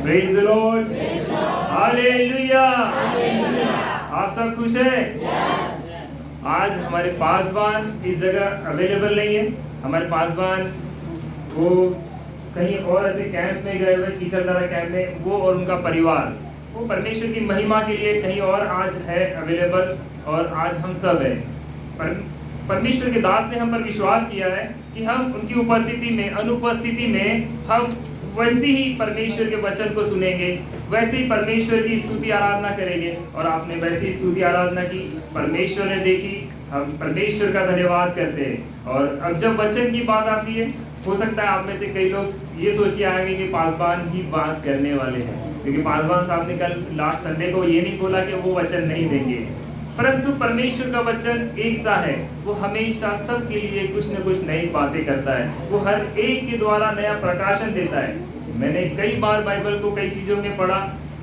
Praise the lord, hallelujah. आप सब खुश हैं? आज हमारे पासवान इस जगह अवेलेबल नहीं है। हमारे पासवान वो कहीं और ऐसे कैंप में गए हुए, चीखलदरा कैंप में, वो और उनका परिवार वो परमेश्वर की महिमा के लिए कहीं और आज है अवेलेबल, और आज हम सब हैं। परमेश्वर के दास ने हम पर विश्वास किया है कि हम उनकी उपस्थिति में, अनुपस्थिति में हम वैसे ही परमेश्वर के वचन को सुनेंगे, वैसे ही परमेश्वर की स्तुति आराधना करेंगे। और आपने वैसे ही स्तुति आराधना की, परमेश्वर ने देखी, हम परमेश्वर का धन्यवाद करते हैं। और अब जब वचन की बात आती है, हो सकता है आप में से कई लोग ये सोचिए आएंगे कि पासवान ही बात करने वाले हैं, क्योंकि पासवान साहब ने कल लास्ट संडे को ये नहीं बोला कि वो वचन नहीं देंगे। परंतु परमेश्वर का वचन एक सा है, वो हमेशा सबके लिए कुछ न कुछ नई बातें करता है, वो हर एक के द्वारा नया प्रकाशन देता है। मैंने कई बार बाइबल को कई चीज़ों में पढ़ा,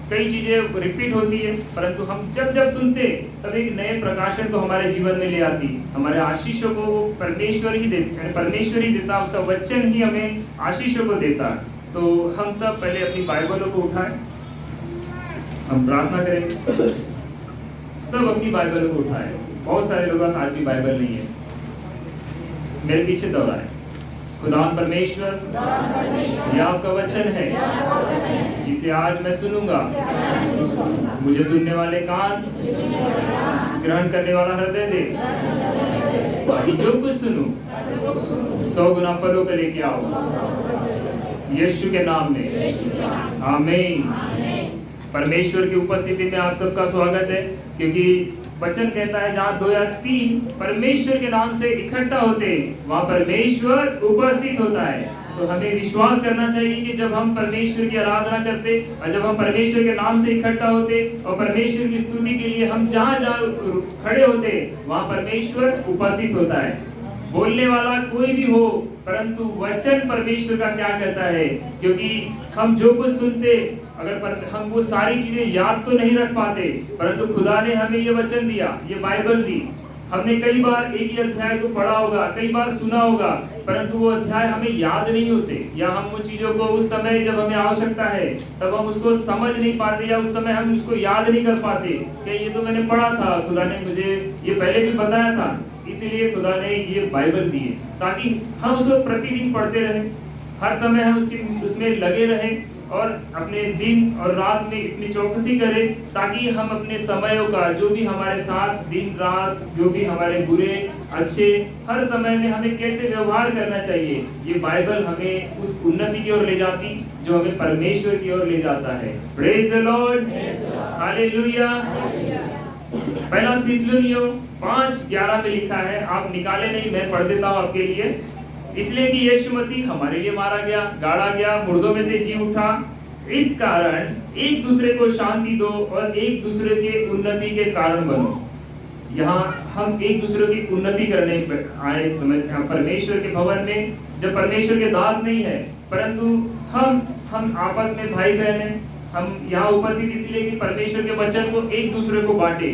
कई चीज़ें रिपीट होती है, परंतु हम जब जब सुनते तब एक नए प्रकाशन को हमारे जीवन में ले आती। हमारे आशीषों को वो परमेश्वर ही देता, उसका वचन ही हमें आशीषों को देता। तो हम सब पहले अपनी बाइबलों को उठाएं, हम प्रार्थना करेंगे। सब अपनी बाइबल को उठाएं। बहुत सारे लोगों के पास आज भी बाइबल नहीं है। मेरे पीछे दोहराएं। खुदावन परमेश्वर, यह आपका वचन है जिसे आज मैं सुनूंगा। मुझे सुनने वाले कान, ग्रहण करने वाला हृदय दे, ताकि जो कुछ सुनूं 100 गुना फलों को लेके आओ, यीशु के नाम में, आमीन। परमेश्वर की उपस्थिति में आप सबका स्वागत है, क्योंकि वचन कहता है जहाँ 2 या 3 परमेश्वर के नाम से इकट्ठा होते, वहाँ परमेश्वर उपस्थित होता है। तो हमें विश्वास करना चाहिए कि जब हम परमेश्वर की आराधना करते और जब हम परमेश्वर के नाम से इकट्ठा होते और परमेश्वर की स्तुति के लिए हम जहाँ जहाँ खड़े होते, वहाँ परमेश्वर उपस्थित होता है। बोलने वाला कोई भी हो, परंतु वचन परमेश्वर का क्या कहता है, क्योंकि हम जो कुछ सुनते, अगर हम वो सारी चीजें याद तो नहीं रख पाते, परंतु खुदा ने हमें ये वचन दिया, ये बाइबल दी। हमने कई बार एक ही अध्याय को पढ़ा होगा, कई बार सुना होगा, परंतु वो अध्याय हमें याद नहीं होते, या हम उन चीजों को उस समय जब हमें आवश्यकता है तब हम उसको समझ नहीं पाते, या उस समय हम उसको याद नहीं कर पाते कि ये तो मैंने पढ़ा था, खुदा ने मुझे ये पहले भी बताया था। इसीलिए खुदा ने ये बाइबल दी है ताकि हम उसको प्रतिदिन पढ़ते रहें, हर समय हम उसमें लगे रहें और अपने दिन और रात में इसमें चौकसी करें, ताकि हम अपने समयों का, जो भी हमारे साथ दिन रात, जो भी हमारे बुरे अच्छे, हर समय में हमें कैसे व्यवहार करना चाहिए, ये बाइबल हमें उस उन्नति की ओर ले जाती जो हमें परमेश्वर की ओर ले जाता है। Praise the lord, hallelujah. पहला थिस्सलुनीयों 5:11 में लिखा है, आप निकाले नहीं, मैं पढ़ देता हूँ आपके लिए। इसलिए कि यीशु मसीह हमारे लिए मारा गया, गाड़ा गया, मुर्दों में से जी उठा, इस कारण एक दूसरे को शांति दो और एक दूसरे के उन्नति के कारण बनो। यहाँ हम एक दूसरे की उन्नति करने आए समझ, परमेश्वर के भवन में, जब परमेश्वर के दास नहीं है, परंतु हम आपस में भाई बहन हैं। हम यहाँ उपस्थित इसलिए कि परमेश्वर के वचन को एक दूसरे को बांटे।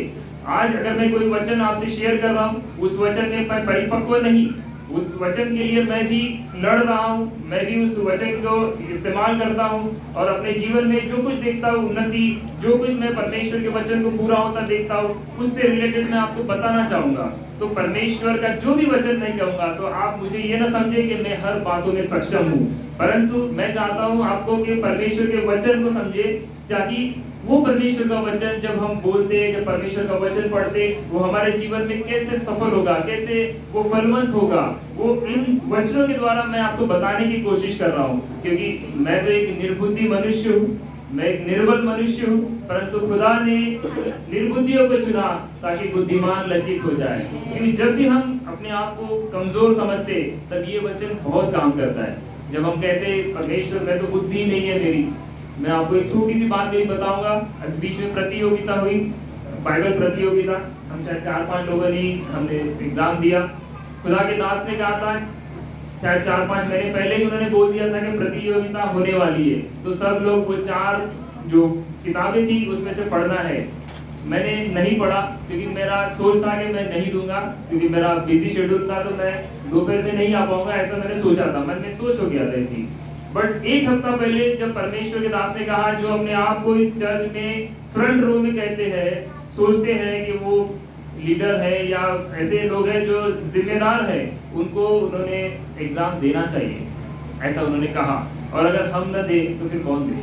आज अगर मैं कोई वचन आपसे शेयर कर रहा हूँ, उस वचन में मैं परिपक्व नहीं, उस वचन के लिए मैं भी लड़ रहा हूँ, मैं भी उस वचन को इस्तेमाल करता हूँ और अपने जीवन में जो कुछ देखता हूँ, उन्नति, जो कुछ मैं परमेश्वर के वचन को पूरा होता देखता हूँ, उससे रिलेटेड मैं आपको बताना चाहूंगा। तो परमेश्वर का जो भी वचन मैं कहूंगा, तो आप मुझे ये ना समझे कि मैं हर बातों में सक्षम हूँ, परंतु मैं चाहता हूँ आपको कि परमेश्वर के वचन को समझे, ताकि वो परमेश्वर का वचन जब हम बोलते, जब परमेश्वर का वचन पढ़ते, वो हमारे जीवन में कैसे सफल होगा, कैसे वो फलवंत होगा, वो इन वचनों के द्वारा मैं आपको बताने की कोशिश कर रहा हूँ। क्योंकि मैं तो एक निर्बुद्धि मनुष्य हूँ, मैं एक निर्बल मनुष्य हूँ, परंतु खुदा ने निर्बुद्धियों को चुना ताकि बुद्धिमान लज्जित हो जाए। क्योंकि जब भी हम अपने आप को कमजोर समझते, तब ये वचन बहुत काम करता है। जब हम कहते परमेश्वर, मैं तो बुद्धि नहीं है मेरी। मैं आपको एक छोटी सी बात नहीं बताऊंगा। अभी बीच में प्रतियोगिता हुई, बाइबल प्रतियोगिता, हम शायद 4-5 लोगों ने हमने एग्जाम दिया। खुदा के दास ने कहा था, शायद 4-5 महीने पहले ही उन्होंने बोल दिया था कि प्रतियोगिता होने वाली है, तो सब लोग वो 4 जो किताबें थी उसमें से पढ़ना है। मैंने नहीं पढ़ा क्योंकि मेरा सोच था कि मैं नहीं दूंगा, क्योंकि मेरा बिजी शेड्यूल था, तो मैं दोपहर में नहीं आ पाऊंगा, ऐसा मैंने सोचा था, मन में सोच हो गया था ऐसी। बट एक हफ्ता पहले जब परमेश्वर के दास ने कहा, जो अपने आप को इस चर्च में फ्रंट रो में कहते हैं, सोचते हैं कि वो लीडर है या ऐसे लोग हैं जो जिम्मेदार है, उनको उन्होंने एग्जाम देना चाहिए, ऐसा उन्होंने कहा। और अगर हम न दे तो फिर कौन दे?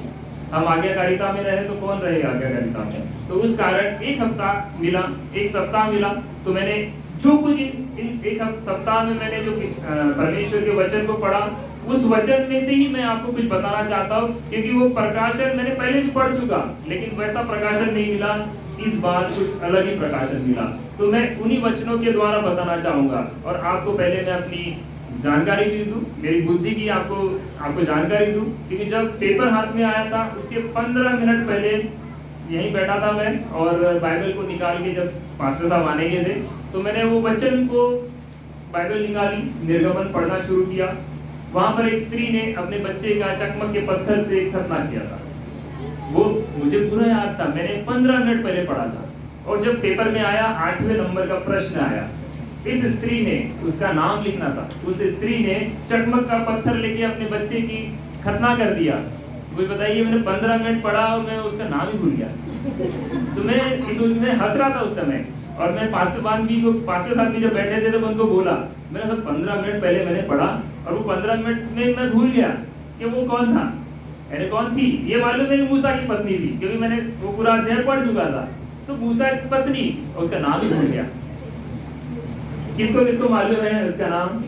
हम आज्ञाकारिता में रहे तो कौन रहे आज्ञाकारिता में? तो उस कारण एक हफ्ता मिला, एक सप्ताह मिला, तो मैंने जो कुछ इन एक सप्ताह में मैंने जो परमेश्वर के वचन को पढ़ा, उस वचन में से ही मैं आपको कुछ बताना चाहता हूँ, क्योंकि वो प्रकाशन मैंने पहले भी पढ़ चुका, लेकिन वैसा प्रकाशन नहीं मिला। इस बार कुछ अलग ही प्रकाशन मिला, तो मैं उन्हीं वचनों के द्वारा बताना चाहूंगा। और आपको पहले मैं अपनी जानकारी भी दूं, मेरी बुद्धि की आपको जानकारी दूं, क्योंकि जब पेपर हाथ में आया था उसके 15 मिनट पहले यहीं बैठा था मैं, और बाइबल को निकाल के जब पास्टर साहब आने के थे, तो मैंने वो वचन को बाइबल निकाली, निर्गमन पढ़ना शुरू किया। वहां पर एक स्त्री ने अपने बच्चे का चकमक के पत्थर से खतना किया था। वो मुझे पूरा याद था, मैंने 15 मिनट पहले पढ़ा था। और जब पेपर में आया 8वें नंबर का प्रश्न आया, इस स्त्री ने, उसका नाम लिखना था, उस स्त्री ने चकमक का पत्थर लेके अपने बच्चे की खतना कर दिया। मुझे बताइए, मैंने 15 मिनट पढ़ा और मैं उसका नाम ही भूल गया। तो मैं हंस रहा था उस समय, और मैं पास्टर साहब भी जब बैठे थे तो उनको बोला, मैंने सब 15 मिनट पहले मैंने पढ़ा और वो 15 मिनट में मैं भूल गया कि वो कौन था, अरे कौन थी। ये मालूम है मूसा की पत्नी थी, क्योंकि मैंने वो पूरा अध्याय पढ़ चुका था। तो मूसा की पत्नी, और उसका नाम ही भूल गया। किसको किसको मालूम है उसका नाम?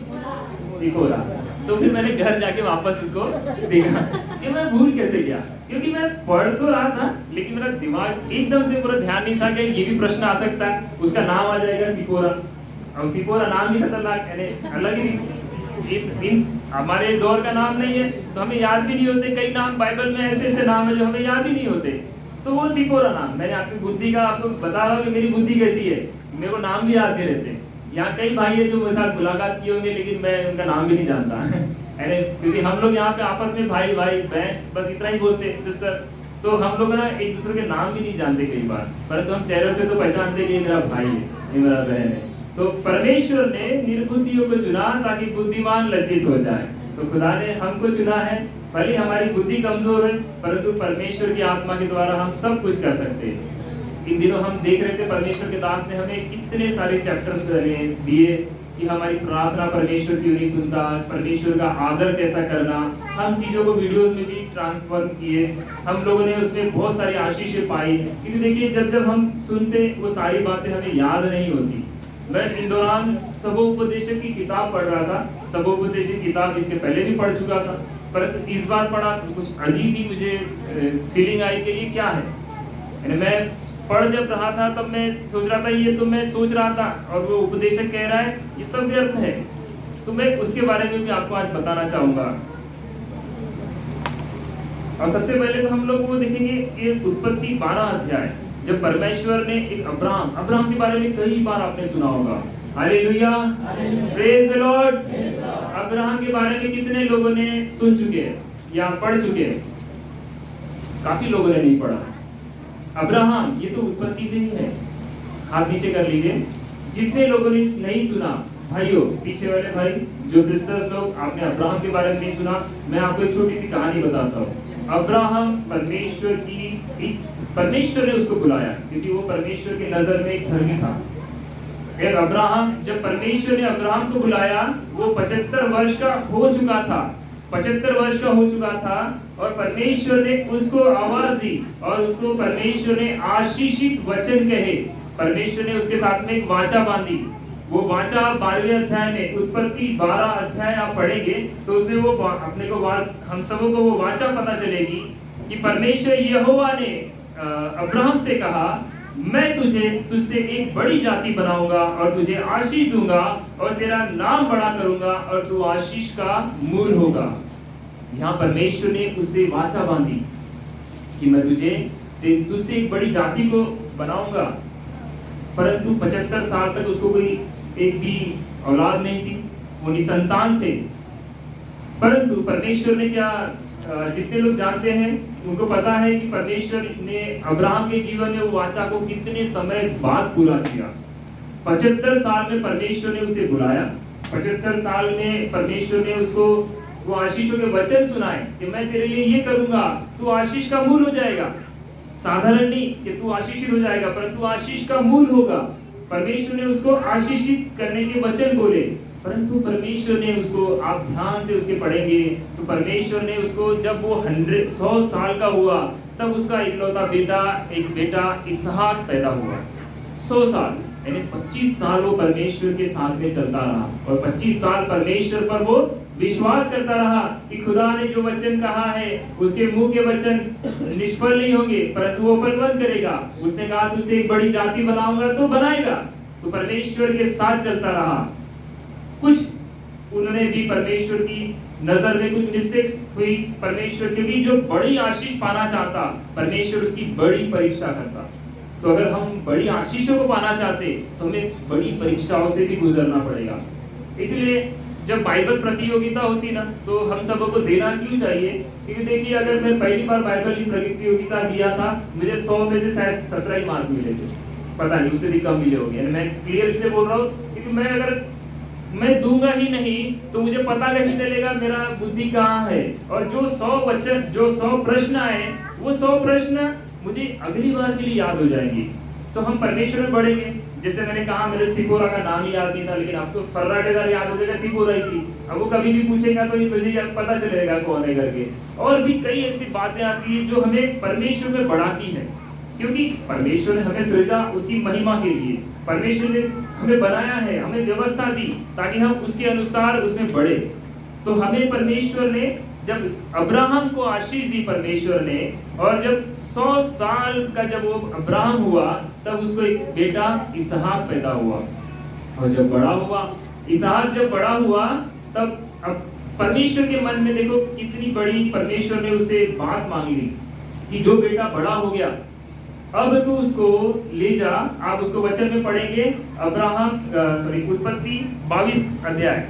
सिपोरा। तो फिर मैंने घर जाके वापस उसको देखा कि मैं भूल कैसे गया, क्योंकि मैं पढ़ तो रहा था, लेकिन मेरा दिमाग एकदम से पूरा ध्यान नहीं था कि ये भी प्रश्न आ सकता है, उसका नाम आ जाएगा सिपोरा। और सिपोरा नाम भी खतरनाक, यानी अलग ही हमारे दौर का नाम नहीं है, तो हमें याद भी नहीं होते। कई नाम बाइबल में ऐसे ऐसे नाम है जो हमें याद ही नहीं होते। तो वो सिपोरा नाम, मैंने आपकी बुद्धि का आपको बता रहा हूँ कि मेरी बुद्धि कैसी है, मेरे को नाम भी याद नहीं रहते। यहाँ कई भाई है जो मेरे साथ मुलाकात की होंगे, लेकिन मैं उनका नाम भी नहीं जानता अरे क्योंकि हम लोग यहाँ पे आपस में भाई भाई बहन बस इतना ही बोलते हैं, सिस्टर। तो हम लोग ना एक दूसरे के नाम भी नहीं जानते कई बार, परंतु हम चेहरों से तो पहचानते कि ये मेरा भाई है, ये मेरा बहन है। तो परमेश्वर ने निर्बुद्धियों को चुना ताकि बुद्धिमान लज्जित हो जाए। तो खुदा ने हमको चुना है, भले हमारी बुद्धि कमजोर है, परंतु परमेश्वर की आत्मा के द्वारा हम सब कुछ कर सकते हैं। इन दिनों हम देख रहे थे परमेश्वर के दास ने हमें कितने सारे चैप्टर्स दिए कि हमारी प्रार्थना परमेश्वर क्यों नहीं सुनता, परमेश्वर का आदर कैसा करना। हम चीजों को वीडियोस में भी ट्रांसफर किए, हम लोगों ने उसमें बहुत सारी आशीषें पाई। क्योंकि देखिए, जब हम सुनते वो सारी बातें हमें याद नहीं होती। मैं इन दौरान सबोपदेशक की किताब पढ़ रहा था, सबोपदेशक किताब इसके पहले भी पढ़ चुका था, पर इस बार पढ़ा तो कुछ अजीब ही मुझे फीलिंग आई कि ये क्या है। मैं पढ़ जब रहा था तब मैं सोच रहा था, ये तो मैं सोच रहा था और वो उपदेशक कह रहा है ये सब व्यर्थ है। तो मैं उसके बारे में भी आपको आज बताना चाहूंगा। और सबसे पहले तो हम लोग वो देखेंगे ये उत्पत्ति 12 अध्याय, जब परमेश्वर ने एक अब्राहम के बारे में कई बार आपने सुना होगा। Hallelujah, praise the Lord. Abraham के बारे में कितने लोगों ने सुन चुके हैं या पढ़ चुके हैं? काफी लोगों ने नहीं पढ़ा। अब्राहम ये तो उत्पत्ति से ही है, हाथ नीचे कर लीजिए। जितने लोगों ने नहीं सुना, भाइयों पीछे वाले भाई जो सिस्टर्स लोग, आपने अब्राहम के बारे में नहीं सुना, मैं आपको एक छोटी सी कहानी बताता हूँ। अब्राहम परमेश्वर ने उसको बुलाया, क्योंकि वो परमेश्वर की नजर में एक धर्मी था। एक अब्राहम, जब परमेश्वर ने अब्राहम को बुलाया, वो 75 वर्ष का हो चुका था, 75 वर्ष का हो चुका था, और परमेश्वर ने उसको आवाज दी और उसको परमेश्वर ने आशीषित वचन कहे। परमेश्वर ने उसके साथ में एक वाचा बांधी। वो वाचा 12वें अध्याय में, उत्पत्ति 12 अध्याय आप पढ़ेंगे तो उसमें वो अपने को हम सबों को वो वाचा पता चलेगी कि परमेश्वर यहोवा ने अब्राहम से कहा, मैं तुझसे एक बड़ी जाति बनाऊंगा और तुझे आशीष दूंगा और तेरा नाम बड़ा करूंगा और तू आशीष का मूल होगा। यहाँ परमेश्वर ने उससे वाचा बांधी कि मैं तुझसे एक बड़ी जाति को बनाऊंगा। परंतु 75 साल तक उसको कोई एक भी औलाद नहीं थी, वो निसंतान थे। परंतु परमेश्वर ने क्या, जितने लोग जानते हैं उनको पता है कि परमेश्वर ने अब्राहम के जीवन में वो वाचा को कितने समय बाद पूरा किया। 75 साल में परमेश्वर ने उसे बुलाया, 75 साल में परमेश्वर ने उसको वो आशीषों के वचन सुनाए कि मैं तेरे लिए ये करूंगा, तू आशीष का मूल हो जाएगा। साधारण नहीं कि तू आशीषित हो जाएगा, परंतु आशीष का मूल होगा। परमेश्वर ने उसको आशीषित करने के वचन बोले, परंतु परमेश्वर ने उसको, आप ध्यान से उसके पढ़ेंगे तो परमेश्वर ने उसको जब वो 100 साल का हुआ तब उसका इकलौता बेटा, एक बेटा इसहाक पैदा हुआ। 100 साल यानी 25 साल वो परमेश्वर के साथ में चलता रहा और 25 साल परमेश्वर पर वो विश्वास करता रहा कि खुदा ने जो वचन कहा है उसके मुंह के वचन निष्फल नहीं होंगे, परंतु वो फलवंत करेगा। उसने कहा तुझसे एक बड़ी जाति बनाऊंगा तो बनाएगा। तो परमेश्वर के साथ चलता रहा। कुछ उन्होंने भी परमेश्वर की नजर में कुछ मिस्टेक्स हुई। परमेश्वर के भी जो बड़ी आशीष पाना चाहता, परमेश्वर उसकी बड़ी परीक्षा करता। तो अगर हम बड़ी आशीषों को पाना चाहते तो हमें बड़ी परीक्षाओं से भी गुजरना पड़ेगा। इसलिए जब बाइबल प्रतियोगिता होती ना तो हम सबको देना क्यों चाहिए? क्योंकि देखिए, अगर मैं पहली बार बाइबल की प्रतियोगिता दिया था, मुझे 100 में से शायद 17 ही मार्क मिले थे, पता नहीं उससे भी कम मिले होंगे। मैं क्लियर इसलिए बोल रहा हूँ क्योंकि मैं अगर मैं दूंगा ही नहीं तो मुझे पता कैसे चलेगा मेरा बुद्धि कहाँ है। और जो 100 प्रश्न आए वो 100 प्रश्न मुझे अगली बार के लिए याद हो जाएंगे। तो हम परमेश्वर में बढ़ेंगे। जैसे मैंने कहा, मेरे सिपोरा का नाम ही याद नहीं था, लेकिन अब तो फर्राटेदार याद हो जाएगा, सिपोरा ही थी। अब वो कभी भी पूछेगा तो मुझे पता चलेगा कौन है करके। और भी कई ऐसी बातें आती है जो हमें परमेश्वर में बढ़ाती है, क्योंकि परमेश्वर ने हमें सृजा उसकी महिमा के लिए। परमेश्वर ने हमें बनाया है, हमें व्यवस्था दी ताकि हम उसके अनुसार उसमें बढ़े। तो हमें परमेश्वर ने जब अब्राहम को आशीष दी परमेश्वर ने, और जब 100 साल का जब वो अब्राहम हुआ तब उसको एक बेटा इसहाक पैदा हुआ। और जब बड़ा हुआ इसहाक, जब बड़ा हुआ तब अब परमेश्वर के मन में देखो कितनी बड़ी परमेश्वर ने उससे बात मांग ली कि जो बेटा बड़ा हो गया अब तू उसको ले जा। आप उसको वचन में पढ़ेंगे, उत्पत्ति 22 अध्याय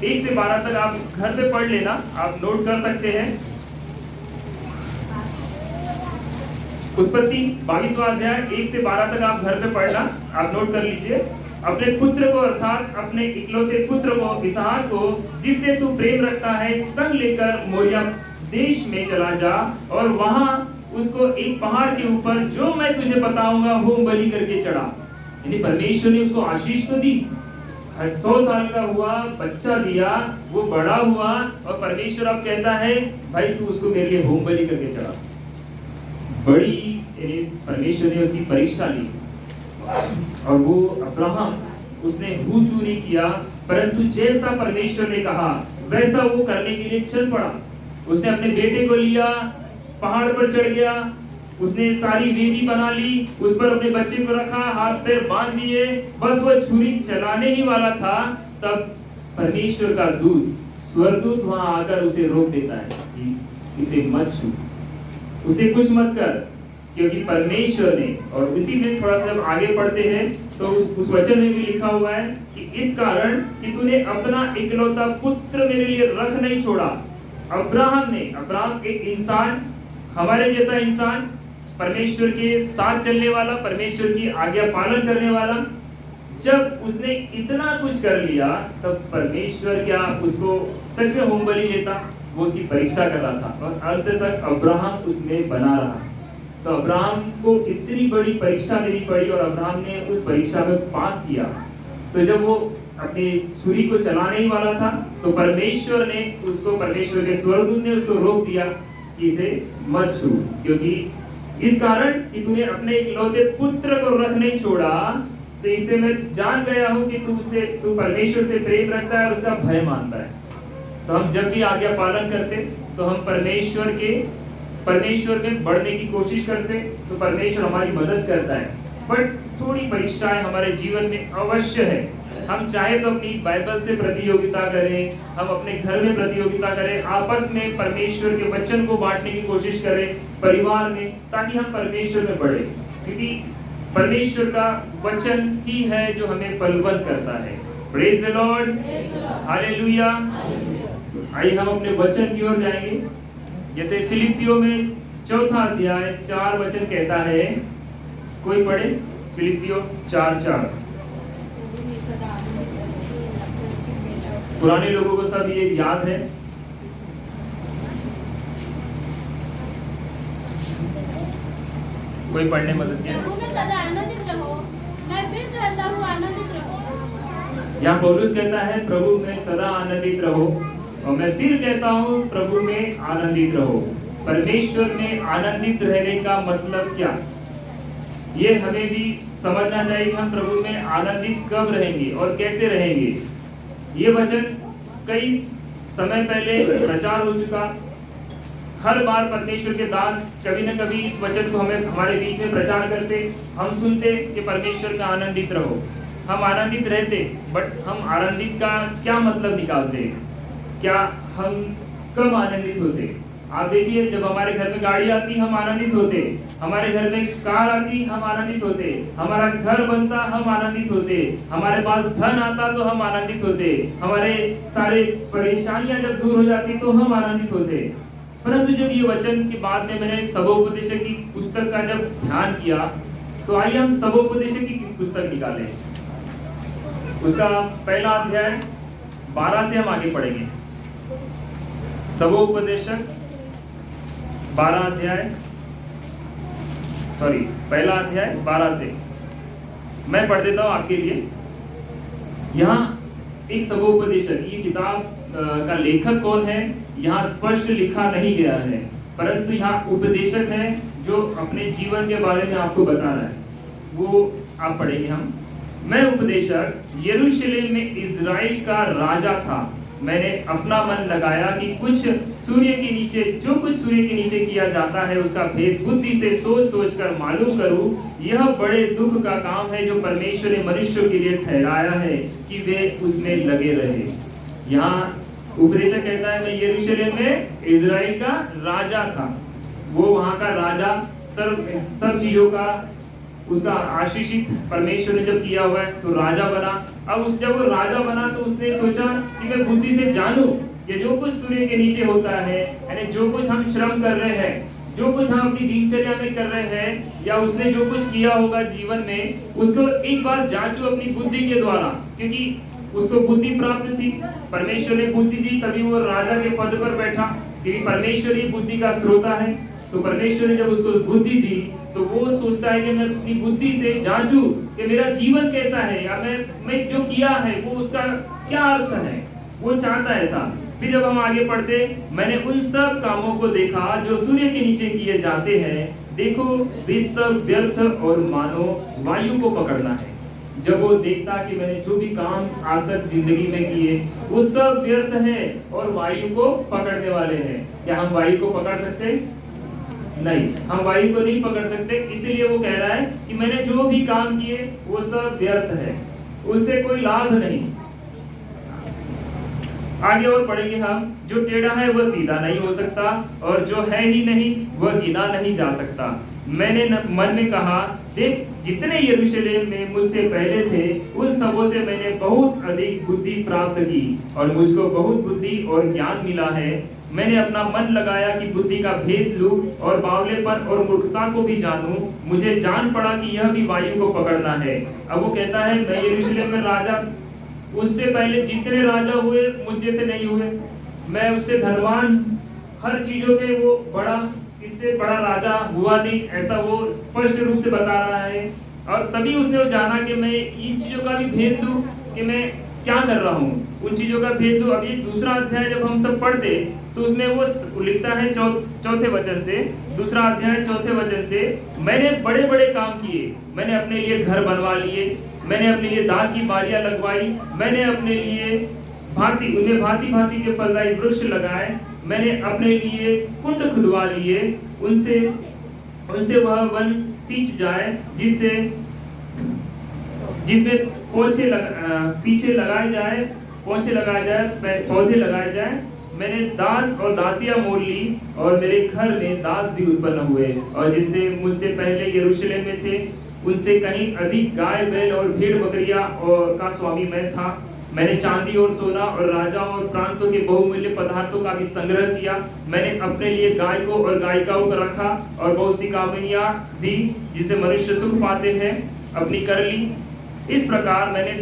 1 से 12 तक आप घर पे पढ़ लेना, आप नोट कर सकते हैं। उत्पत्ति 22वां अध्याय 1 से 12 तक आप घर पे पढ़ना, आप नोट कर लीजिए। अपने पुत्र को, अर्थात अपने इकलौते पुत्र को, इसहाक को, जिससे तू प्रेम रखता है, संग लेकर मोरिया देश में चला जा और वहां उसको एक पहाड़ के ऊपर जो मैं तुझे बताऊंगा होम बलि करके चढ़ा। यानी परमेश्वर ने उसको आशीष तो दी, 100 साल का हुआ, बच्चा दिया, वो बड़ा हुआ, और परमेश्वर अब कहता है भाई तू उसको मेरे लिए होम बलि करके चढ़ा। बड़ी परमेश्वर ने उसकी परीक्षा ली और वो अब्राहम उसने हू चू नहीं किया, परंतु जैसा परमेश्वर ने कहा वैसा वो करने के लिए चल पड़ा। उसने अपने बेटे को लिया, पहाड़ पर चढ़ गया, उसने सारी वेदी बना ली, उस पर अपने बच्चे को रखा, हाथ पैर बांध दिए, बस वो छुरी चलाने ही वाला था, तब परमेश्वर का दूत, स्वर्गदूत वहां आकर उसे रोक देता है कि इसे मत छू, उसे कुछ मत कर, क्योंकि परमेश्वर ने, और उसी में थोड़ा सा आगे पढ़ते हैं तो उस वचन में भी लिखा हुआ है कि इस कारण कि तूने अपना इकलौता पुत्र मेरे लिए रख नहीं छोड़ा। अब्राहम एक इंसान, हमारे जैसा इंसान, परमेश्वर के साथ चलने वाला, परमेश्वर की आज्ञा पालन करने वाला, जब उसने इतना कुछ कर लिया तब परमेश्वर क्या उसको सच में होम बलि लेता? वो उसकी परीक्षा कर रहा था और अंत तक अब्राहम उसमें बना रहा। तो अब्राहम को इतनी बड़ी परीक्षा देनी पड़ी और अब्राहम ने उस परीक्षा में पास किया। तो जब वो अपनी छुरी को चलाने ही वाला था तो परमेश्वर ने उसको, परमेश्वर के स्वर्गदूत ने उसको रोक दिया कि इसे मत छू, क्योंकि इस कारण कि तूने अपने इकलौते पुत्र को रख नहीं छोड़ा, तो इससे मैं जान गया हूं कि तू परमेश्वर से प्रेम रखता है और उसका भय मानता है। तो हम जब भी आज्ञा पालन करते तो हम परमेश्वर में बढ़ने की कोशिश करते, तो परमेश्वर हमारी मदद करता है। बट थोड़ी परीक्षाएं हमारे जीवन में अवश्य है। हम चाहे तो अपनी बाइबल से प्रतियोगिता करें, हम अपने घर में प्रतियोगिता करें, आपस में परमेश्वर के वचन को बांटने की कोशिश करें परिवार में, ताकि हम परमेश्वर में बढ़े, क्योंकि परमेश्वर का वचन ही है जो हमें फलवंत करता है। Praise the lord, hallelujah. आइए हम अपने वचन की ओर जाएंगे। जैसे फिलिपियों में 4 अध्याय 4 वचन कहता है, कोई पढ़े? फिलिपियों 4:4। पुराने लोगों को सब ये याद है, कोई पढ़ने मदद किया। प्रभु में सदा आनंदित रहो, मैं फिर कहता हूँ आनंदित रहो। यहाँ पौलुस कहता है प्रभु में सदा आनंदित रहो, और मैं फिर कहता हूँ प्रभु में आनंदित रहो। परमेश्वर में आनंदित रहने का मतलब क्या, ये हमें भी समझना चाहिए कि हम प्रभु में आनंदित कब रहेंगे और कैसे रहेंगे। ये वचन कई समय पहले प्रचार हो चुका। हर बार परमेश्वर के दास कभी न कभी इस वचन को हमें हमारे बीच में प्रचार करते, हम सुनते कि परमेश्वर में आनंदित रहो। हम आनंदित रहते, बट हम आनंदित का क्या मतलब निकालते, क्या हम कब आनंदित होते। आप देखिए, जब हमारे घर में गाड़ी आती हम आनंदित होते, हमारे घर में कार आती हम आनंदित होते, हमारा घर बनता हम आनंदित होते, हमारे पास धन आता तो हम आनंदित होते, हमारे सारे परेशानियां जब दूर हो जाती तो हम आनंदित होते। परंतु जब ये वचन के बाद में मैंने सबोपदेशक की पुस्तक का जब ध्यान किया, तो आइए हम सबोपदेशक की पुस्तक निकालें। उसका पहला अध्याय 12 से हम आगे पढ़ेंगे। सबोपदेशक 12 अध्याय, पहला अध्याय 12 से मैं पढ़ देता हूं आपके लिए। यहाँ एक सबोपदेशक, ये किताब का लेखक कौन है यहाँ स्पष्ट लिखा नहीं गया है, परंतु यहाँ उपदेशक है जो अपने जीवन के बारे में आपको बता रहा है, वो आप पढ़ेंगे हम। मैं उपदेशक यरूशलेम में इज़राइल का राजा था। मैंने अपना मन लगाया कि कुछ सूर्य के नीचे, जो कुछ सूर्य के नीचे किया जाता है उसका भेद बुद्धि से सोच सोच कर मालूम करूं। यह बड़े दुख का काम है जो परमेश्वर ने मनुष्यों के लिए ठहराया है कि वे उसमें लगे रहे। यहाँ उपदेशक कहता है मैं यरूशलेम में इज़राइल का राजा था। वो वहाँ का राजा, सब चीजों का उसका आशीषित परमेश्वर ने जब किया हुआ है तो राजा बना। अब जब वो राजा बना तो उसने सोचा कि मैं बुद्धि से जानूं कि जो कुछ सूर्य के नीचे होता है, यानी जो कुछ हम श्रम कर रहे हैं, जो कुछ हम अपनी दिनचर्या में कर रहे हैं, या उसने जो कुछ किया होगा जीवन में, उसको एक बार जांचो अपनी बुद्धि के द्वारा, क्योंकि उसको बुद्धि प्राप्त थी, परमेश्वर ने बुद्धि दी, तभी वो राजा के पद पर बैठा, क्योंकि परमेश्वर ही बुद्धि का स्रोता है। तो परमेश्वर ने जब उसको बुद्धि दी तो वो सोचता है कि मैं अपनी बुद्धि से जांचूं कि मेरा जीवन कैसा है, या मैं जो किया है वो उसका क्या अर्थ है, वो चाहता है ऐसा। फिर जब हम आगे पढ़ते, मैंने उन सब कामों को देखा जो सूर्य के नीचे किए जाते हैं, देखो वे सब व्यर्थ और मानो वायु को पकड़ना है। जब वो देखता कि मैंने जो भी काम आज तक जिंदगी में किए वो सब व्यर्थ है और वायु को पकड़ने वाले हैं। क्या हम वायु को पकड़ सकते? नहीं, हम वायु को नहीं पकड़ सकते। इसलिए वो कह रहा है कि मैंने जो भी काम किए वो सब व्यर्थ है, उससे कोई लाभ नहीं। आगे और पढ़ेंगे हम। जो टेढ़ा है वह सीधा नहीं हो सकता, और जो है ही नहीं वह गिना नहीं जा सकता। मैंने मन में कहा, देख जितने यरूशलेम में मुझसे पहले थे उन सबों से मैंने बहुत अधिक बुद्धि प्राप्त की, और मुझको बहुत बुद्धि और ज्ञान मिला है। मैंने अपना मन लगाया कि बुद्धि का भेद लूं और बावलेपन और मूर्खता को भी जानूं। मुझे जान पड़ा कि यह भी वायु को पकड़ना है। अब वो कहता है मैं यरूशलेम में राजा, उससे पहले जितने राजा हुए मुझ जैसे नहीं हुए, मैं उससे धनवान, हर चीजों में वो बड़ा, इससे बड़ा राजा हुआ नहीं, ऐसा वो स्पष्ट रूप से बता रहा है। और तभी उसने जाना कि मैं इन चीजों का भी भेद लूं कि मैं क्या कर रहा हूँ, उन चीजों का भेद लूं। अभी दूसरा अध्याय जब हम सब पढ़ते तो उसमें वो लिखता है चौथे वचन से, दूसरा अध्याय चौथे वचन से, मैंने बड़े बड़े काम किए, मैंने अपने लिए घर बनवा लिए, मैंने अपने लिए दाख की बारियां लगवाई, मैंने अपने लिए भांति भांति के फलदायी वृक्ष लगाए, मैंने अपने लिए कुंड खुदवा लिए, उनसे वह वन सींच जाए जिसमें पीछे लगाए जाए, पौधे लगाए जाए। मैंने दास और दासियां मोल ली, और मेरे घर में दास भी उत्पन्न हुए, और जिससे मुझसे पहले यरूशलेम में थे उनसे कहीं अधिक गाय बैल और भेड़ बकरियां और का स्वामी मैं था। मैंने चांदी और सोना और राजा और प्रांतों के बहुमूल्य पदार्थों का भी संग्रह किया। मैंने अपने लिए गाय को और गायिकाओं को रखा, और बहुत सी कामनियां भी जिससे मनुष्य सुख पाते हैं अपनी कर ली। इस प्रकार मैंने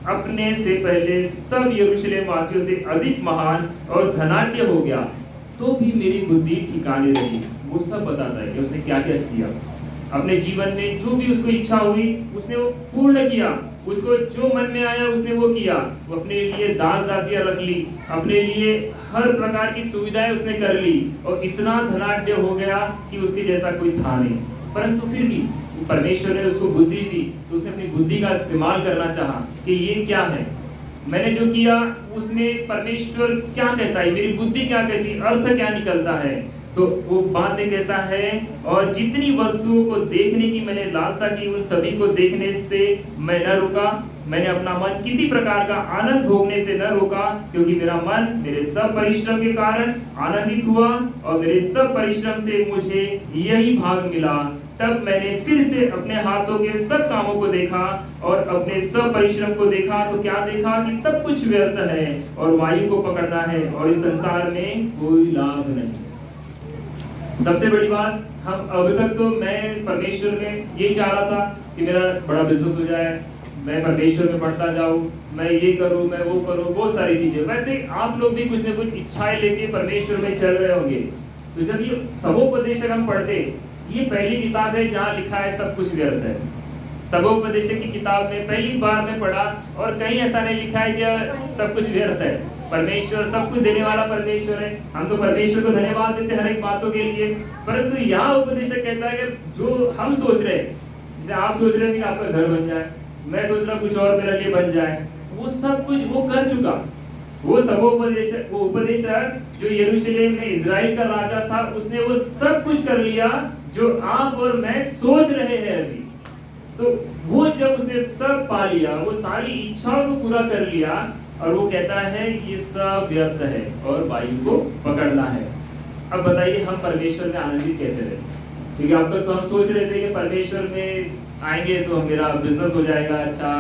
अपने से पहले सब यरूशलेम वासियों से अधिक महान और धनाढ्य हो गया, तो भी मेरी बुद्धि ठिकाने रही। वो सब बताता है कि उसने क्या क्या किया। अपने जीवन में जो भी उसको इच्छा हुई उसने वो पूर्ण किया, उसको जो मन में आया उसने वो किया। वो अपने लिए दास दासियां रख ली, अपने लिए हर प्रकार की सुविधाएं उसने कर ली और इतना धनाढ्य हो गया कि उसके जैसा कोई था नहीं। परंतु फिर भी परमेश्वर ने उसको बुद्धि दी, तो उसने अपनी बुद्धि का इस्तेमाल करना चाहा कि ये क्या है, मैंने जो किया उसमें परमेश्वर क्या कहता है, मेरी बुद्धि क्या कहती है, अर्थ क्या निकलता है। तो वो बाद में कहता है, और जितनी वस्तुओं को देखने की मैंने लालसा की उन सभी को देखने से मैं न रुका, मैंने अपना मन किसी प्रकार का आनंद भोगने से न रोका, क्योंकि मेरा मन मेरे सब परिश्रम के कारण आनंदित हुआ और मेरे सब परिश्रम से मुझे यही भाग मिला। तब मैंने फिर से अपने हाथों के सब कामों को देखा और अपने सब परिश्रम को देखा, तो क्या देखा कि सब कुछ व्यर्थ है और वायु को पकड़ना है और इस संसार में कोई लाभ नहीं। सबसे बड़ी बात, हम अभी तक तो मैं परमेश्वर में यही चाह रहा था कि मेरा बड़ा बिजनेस हो जाए, मैं परमेश्वर में बढ़ता जाऊं, मैं ये करूं, मैं वो करूं, बहुत सारी चीजें। वैसे आप लोग भी कुछ न कुछ इच्छाएं लेके परमेश्वर में चल रहे होंगे। तो जब ये सबोपदेशक हम पढ़ते, ये पहली किताब है जहाँ लिखा है सब कुछ व्यर्थ है। सबोपदेशक की किताब में पहली बार में पढ़ा और कहीं ऐसा नहीं लिखा है कि सब कुछ व्यर्थ है। परमेश्वर सब कुछ देने वाला परमेश्वर है, हम तो परमेश्वर को धन्यवाद देते हर एक बातों के लिए। परंतु यहाँ उपदेशक कहता है कि जो हम सोच रहे, जैसे आप सोच रहे हैं कि आपका घर बन जाए, मैं सोच रहा कुछ और मेरे लिए बन जाए, वो सब कुछ वो कर चुका। वो सबोपदेशक, वो उपदेशक जो यरूशलेम में इजराइल का राजा था, उसने वो सब कुछ कर लिया जो आप और मैं सोच रहे हैं अभी। तो वो जब उसने सब पा लिया, वो सारी इच्छाओं को पूरा कर लिया, और वो कहता है ये सब व्यर्थ है और वायु को पकड़ना है। अब बताइए हम परमेश्वर में आनंदित कैसे रहे? क्योंकि अब तक तो हम सोच रहे थे कि परमेश्वर में आएंगे तो मेरा बिजनेस हो जाएगा अच्छा,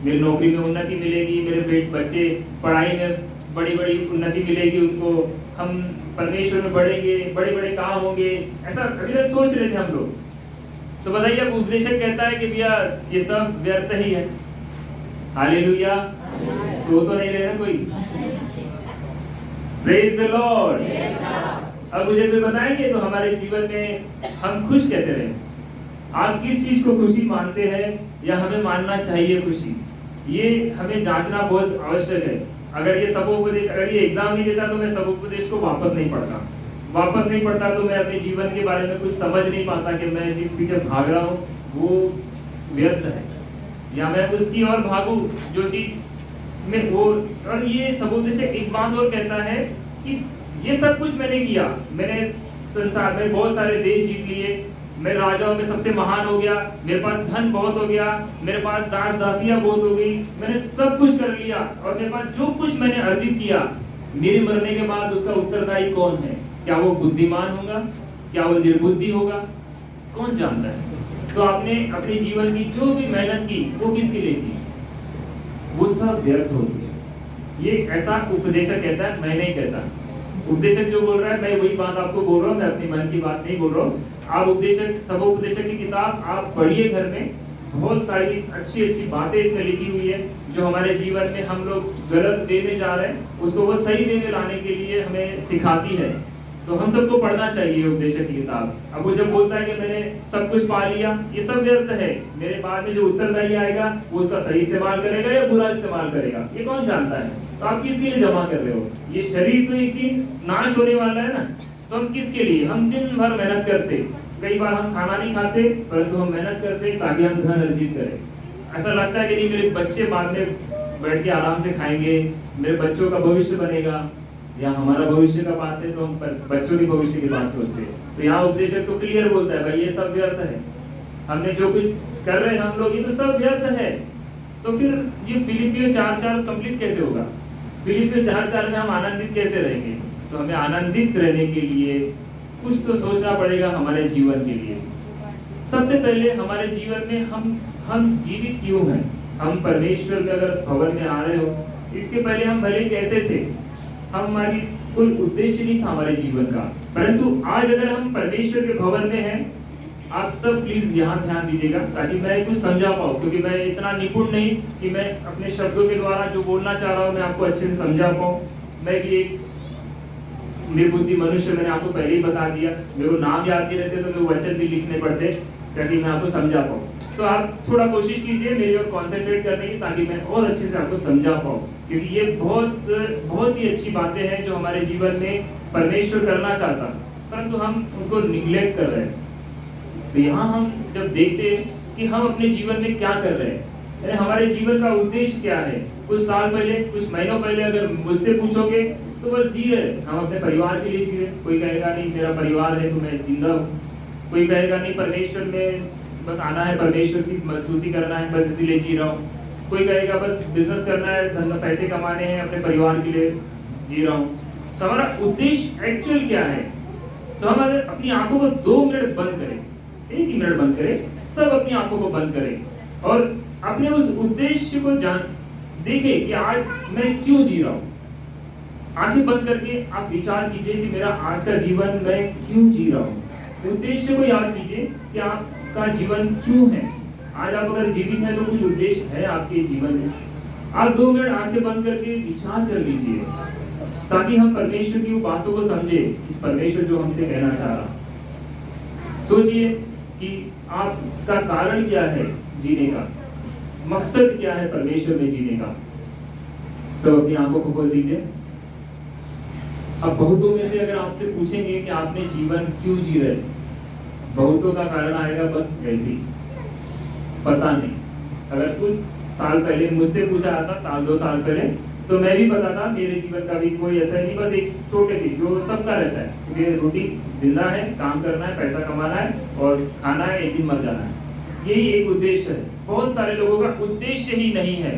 मेरी नौकरी में उन्नति मिलेगी, मेरे बच्चे पढ़ाई में बड़ी बड़ी उन्नति मिलेगी उनको, हम परमेश्वर में बढ़ेंगे, बड़े बड़े काम होंगे, ऐसा अभी तक सोच रहे थे हम लोग। तो बताइए अब उपदेशक कहता है कि भैया ये सब व्यर्थ ही है। हालेलुया, सो तो नहीं रहे ना कोई? Praise the Lord. अब मुझे कोई बताएंगे तो हमारे जीवन में हम खुश कैसे रहें? आप किस चीज को खुशी मानते हैं या हमें मानना चाहिए खुशी? ये हमें जांचना बहुत आवश्यक है। अगर ये सबोपदेश, अगर ये एग्जाम नहीं देता तो मैं सबोपदेश को वापस नहीं पढ़ता तो मैं अपने जीवन के बारे में कुछ समझ नहीं पाता कि मैं जिस पीछे भाग रहा हूँ वो व्यर्थ है, या मैं उसकी और भागू जो चीज में वो। और ये सबोपदेश एक बात और कहता है कि ये सब कुछ मैंने किया, मैंने संसार में बहुत सारे देश जीत लिए, मैं राजाओं में सबसे महान हो गया, मेरे पास धन बहुत हो गया, मेरे पास दास दासियां बहुत हो गई, मैंने सब कुछ कर लिया और मेरे पास जो कुछ मैंने अर्जित किया, मेरे मरने के बाद उसका उत्तरदायी कौन है? क्या वो बुद्धिमान होगा, क्या वो निर्बुद्धि होगा? कौन जानता है? तो आपने अपने जीवन की जो भी मेहनत की वो किसके लिए की? वो सब व्यर्थ होती है। ये ऐसा उपदेशक कहता है, मैं नहीं कहता। उपदेशक जो बोल रहा है, मैं वही बात आपको बोल रहा हूँ, मैं अपनी मन की बात नहीं बोल रहा हूँ। आप उपदेशक, सबोपदेशक की किताब आप पढ़िए घर में, बहुत सारी अच्छी अच्छी बातें इसमें लिखी हुई है जो हमारे जीवन में हम लोग गलत वे में जा रहे हैं, उसको वो सही वे में लाने के लिए हमें सिखाती है। तो हम सबको पढ़ना चाहिए उपदेशक की किताब। अब वो जब बोलता है कि मैंने सब कुछ पा लिया, ये सब व्यर्थ है, मेरे बाद में जो उत्तरदायी आएगा वो उसका सही इस्तेमाल करेगा या बुरा इस्तेमाल करेगा, ये कौन जानता है? तो आप किसके लिए जमा कर रहे हो? ये शरीर तो एक दिन नाश होने वाला है ना, तो हम किसके लिए? हम दिन भर मेहनत करते, कई बार हम खाना नहीं खाते परंतु हम मेहनत करते ताकि हम धन अर्जित करें। ऐसा लगता है कि नहीं मेरे बच्चे बाद में बैठ के आराम से खाएंगे, मेरे बच्चों का भविष्य बनेगा, या हमारा भविष्य का बात है तो हम बच्चों के भविष्य की बात सोचते हैं। तो यहाँ उपदेशक तो क्लियर बोलता है, भाई ये सब व्यर्थ है, हमने जो कुछ कर रहे हैं हम लोग, ये तो सब व्यर्थ है। तो फिर ये फिलिपियो 4:4 कंप्लीट कैसे होगा? फिलिपियो 4:4 में हम आनंदित कैसे रहेंगे? तो हमें आनंदित रहने के लिए कुछ तो सोचना पड़ेगा हमारे जीवन के लिए। सबसे पहले हमारे जीवन में हम जीवित क्यों हैं? हम परमेश्वर के अगर भवन में आ रहे हो, इसके पहले हम भले कैसे थे, हमारी कोई उद्देश्य नहीं था हमारे जीवन का, परंतु आज अगर हम परमेश्वर के भवन में हैं, आप सब प्लीज यहाँ ध्यान दीजिएगा ताकि मैं कुछ समझा पाऊँ, क्योंकि मैं इतना निपुण नहीं कि मैं अपने शब्दों के द्वारा जो बोलना चाह रहा हूँ मैं आपको अच्छे से समझा पाऊँ। मैं भी एक निर्बुद्धि मनुष्य, मैंने आपको पहले ही बता दिया, मेरे को नाम याद नहीं रहते तो मेरे वचन भी लिखने पड़ते। ताकि मैं आपको समझा पाऊँ। तो आप थोड़ा कोशिश कीजिए मेरी ओर कॉन्सेंट्रेट करने की, ताकि मैं और अच्छे से आपको समझा पाऊँ, क्योंकि ये बहुत ही अच्छी बातें हैं जो हमारे जीवन में परमेश्वर करना चाहता, परंतु हम उनको निग्लेक्ट कर रहे हैं। तो यहाँ हम जब देखते हैं कि हम अपने जीवन में क्या कर रहे हैं, अरे हमारे जीवन का उद्देश्य क्या है। कुछ साल पहले, कुछ महीनों पहले अगर मुझसे पूछोगे तो बस जी रहे, हम अपने परिवार के लिए जी रहे। कोई कहेगा नहीं मेरा परिवार है तो मैं जिंदा हूँ, कोई कहेगा नहीं परमेश्वर में बस आना है, परमेश्वर की मस्तुति करना है, बस इसीलिए जी रहा हूँ। कोई कहेगा बस बिजनेस करना है, धंधा पैसे कमाने हैं, अपने परिवार के लिए जी रहा हूँ। तो हमारा उद्देश्य एक्चुअल क्या है। तो हम अगर अपनी आंखों को 2 मिनट बंद करें, 1 ही मिनट बंद करें, सब अपनी आंखों को बंद करें और अपने उस उद्देश्य को देखें कि आज मैं क्यों जी रहा हूँ। आंखें बंद करके आप विचार कीजिए कि मेरा आज का जीवन मैं क्यों जी रहा हूँ। उद्देश्य को याद कीजिए कि आपका जीवन क्यों है। आज आप अगर जीवित हैं तो कुछ उद्देश्य है आपके जीवन में। आप 2 मिनट आंखें बंद करके विचार कर लीजिए, ताकि हम परमेश्वर की वो बातों को समझे कि परमेश्वर जो हमसे कहना चाह रहा। सोचिए कि आपका कारण क्या है जीने का, मकसद क्या है परमेश्वर में जीने का। सब अपनी आंखों को खोल दीजिए। अब बहुतों में से अगर आपसे पूछेंगे कि आपने जीवन क्यों जी रहे, बहुतों का कारण आएगा बस ऐसे ही, पता नहीं। अगर कुछ साल पहले मुझसे पूछा था, साल 2 साल पहले, तो मैं भी पता था मेरे जीवन का भी कोई ऐसा नहीं, बस एक छोटे सी जो सबका रहता है, क्योंकि रूटीन जिंदा है, काम करना है, पैसा कमाना है और खाना है, एक दिन मर जाना है। यही एक उद्देश्य है। बहुत सारे लोगों का उद्देश्य ही नहीं है,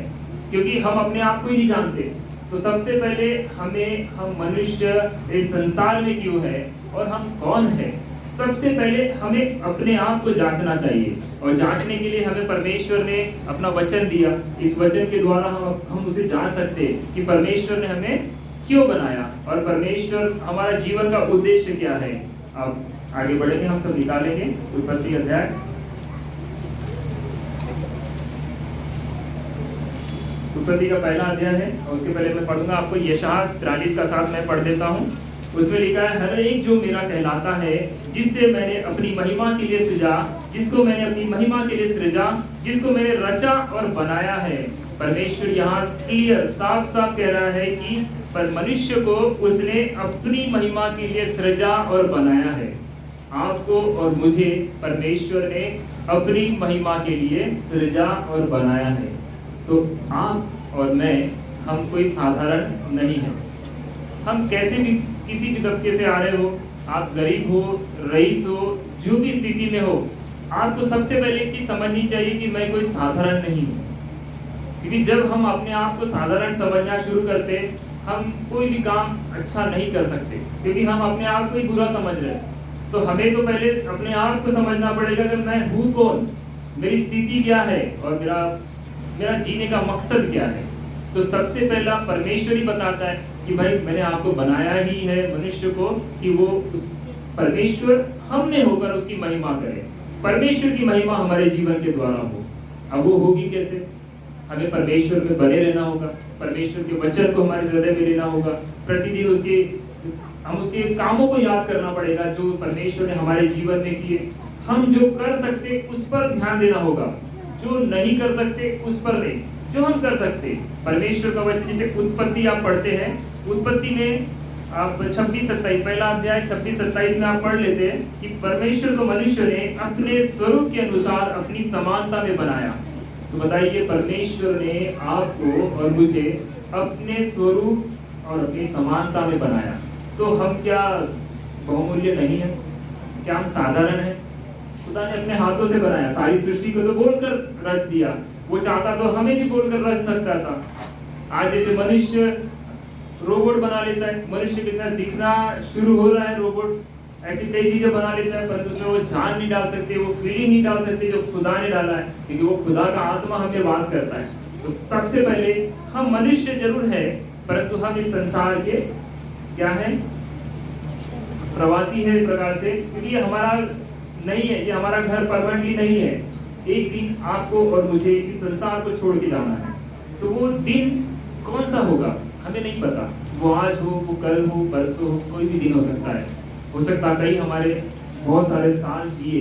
क्योंकि हम अपने आप को ही नहीं जानते। तो सबसे पहले हम मनुष्य इस संसार में क्यों है और हम कौन है, सबसे पहले हमें अपने आप को जांचना चाहिए। और जांचने के लिए हमें परमेश्वर ने अपना वचन दिया। इस वचन के द्वारा हम उसे जान सकते हैं कि परमेश्वर ने हमें क्यों बनाया और परमेश्वर हमारा जीवन का उद्देश्य क्या है। अब आगे बढ़ेंगे, हम सब निकालेंगे उत्पत्ति अध्याय। उत्पत्ति का पहला अध्याय है और उसके पहले मैं पढ़ूंगा आपको यशायाह 43 का 7 मैं पढ़ देता हूँ। उसमें लिखा है, हर एक जो मेरा कहलाता है, जिससे मैंने अपनी महिमा के लिए सृजा, जिसको मैंने अपनी महिमा के लिए सृजा, जिसको मैंने रचा और बनाया है। परमेश्वर यहाँ क्लियर साफ साफ कह रहा है कि पर मनुष्य को उसने अपनी महिमा के लिए सृजा और बनाया है। आपको और मुझे परमेश्वर ने अपनी महिमा के लिए सृजा और बनाया है। तो आप और मैं, हम कोई साधारण नहीं है। हम कैसे भी किसी भी तबके से आ रहे हो, आप गरीब हो, रईस हो, जो भी स्थिति में हो, आपको सबसे पहले एक चीज समझनी चाहिए कि मैं कोई साधारण नहीं हूँ। क्योंकि जब हम अपने आप को साधारण समझना शुरू करते, हम कोई भी काम अच्छा नहीं कर सकते, क्योंकि हम अपने आप को ही बुरा समझ रहे हैं। तो हमें तो पहले अपने आप को समझना पड़ेगा कि मैं हूँ कौन, मेरी स्थिति क्या है और मेरा जीने का मकसद क्या है। तो सबसे पहला परमेश्वर ही बताता है कि भाई मैंने आपको बनाया ही है मनुष्य को, कि वो परमेश्वर हम में होकर उसकी महिमा करे, परमेश्वर की महिमा हमारे जीवन के द्वारा हो। अब वो होगी कैसे? हमें परमेश्वर में बने रहना होगा, परमेश्वर के वचन को हमारे हृदय में लेना होगा, प्रतिदिन हम उसके कामों को याद करना पड़ेगा जो परमेश्वर ने हमारे जीवन में किए। हम जो कर सकते उस पर ध्यान देना होगा, जो नहीं कर सकते उस पर नहीं, जो हम कर सकते। परमेश्वर का वचन, जैसे उत्पत्ति आप पढ़ते हैं, उत्पत्ति में आप 26-27 पहला अध्याय 26-27 में आप पढ़ लेते हैं कि परमेश्वर को मनुष्य ने अपने स्वरूप के अनुसार अपनी समानता में बनाया। तो बताइए, परमेश्वर ने आपको और मुझे अपने स्वरूप और अपनी समानता में बनाया। तो हम क्या बहुमूल्य नहीं है? क्या हम साधारण हैं? खुदा ने अपने हाथों से बनाया, सारी सृष्टि को तो बोलकर रच दिया। वो चाहता तो हमें भी बोलकर रच सकता था। आज जैसे मनुष्य रोबोट बना लेता है, मनुष्य के साथ दिखना शुरू हो रहा है रोबोट, ऐसी कई चीजें बना लेता है, परंतु उसमें वो जान नहीं डाल सकते, वो फीलिंग नहीं डाल सकते जो खुदा ने डाला है, क्योंकि वो खुदा का आत्मा हमें वास करता है। तो सबसे पहले हम मनुष्य जरूर है, परंतु हम इस संसार के क्या है? प्रवासी है एक प्रकार से, क्योंकि ये हमारा नहीं है, ये हमारा घर परमानेंटली नहीं है। एक दिन आपको और मुझे इस संसार को छोड़ के जाना है। तो वो दिन कौन सा होगा हमें नहीं पता। वो आज हो, वो कल हो, परसों हो, कोई भी दिन हो सकता है। हो सकता कई हमारे बहुत सारे साल जिए,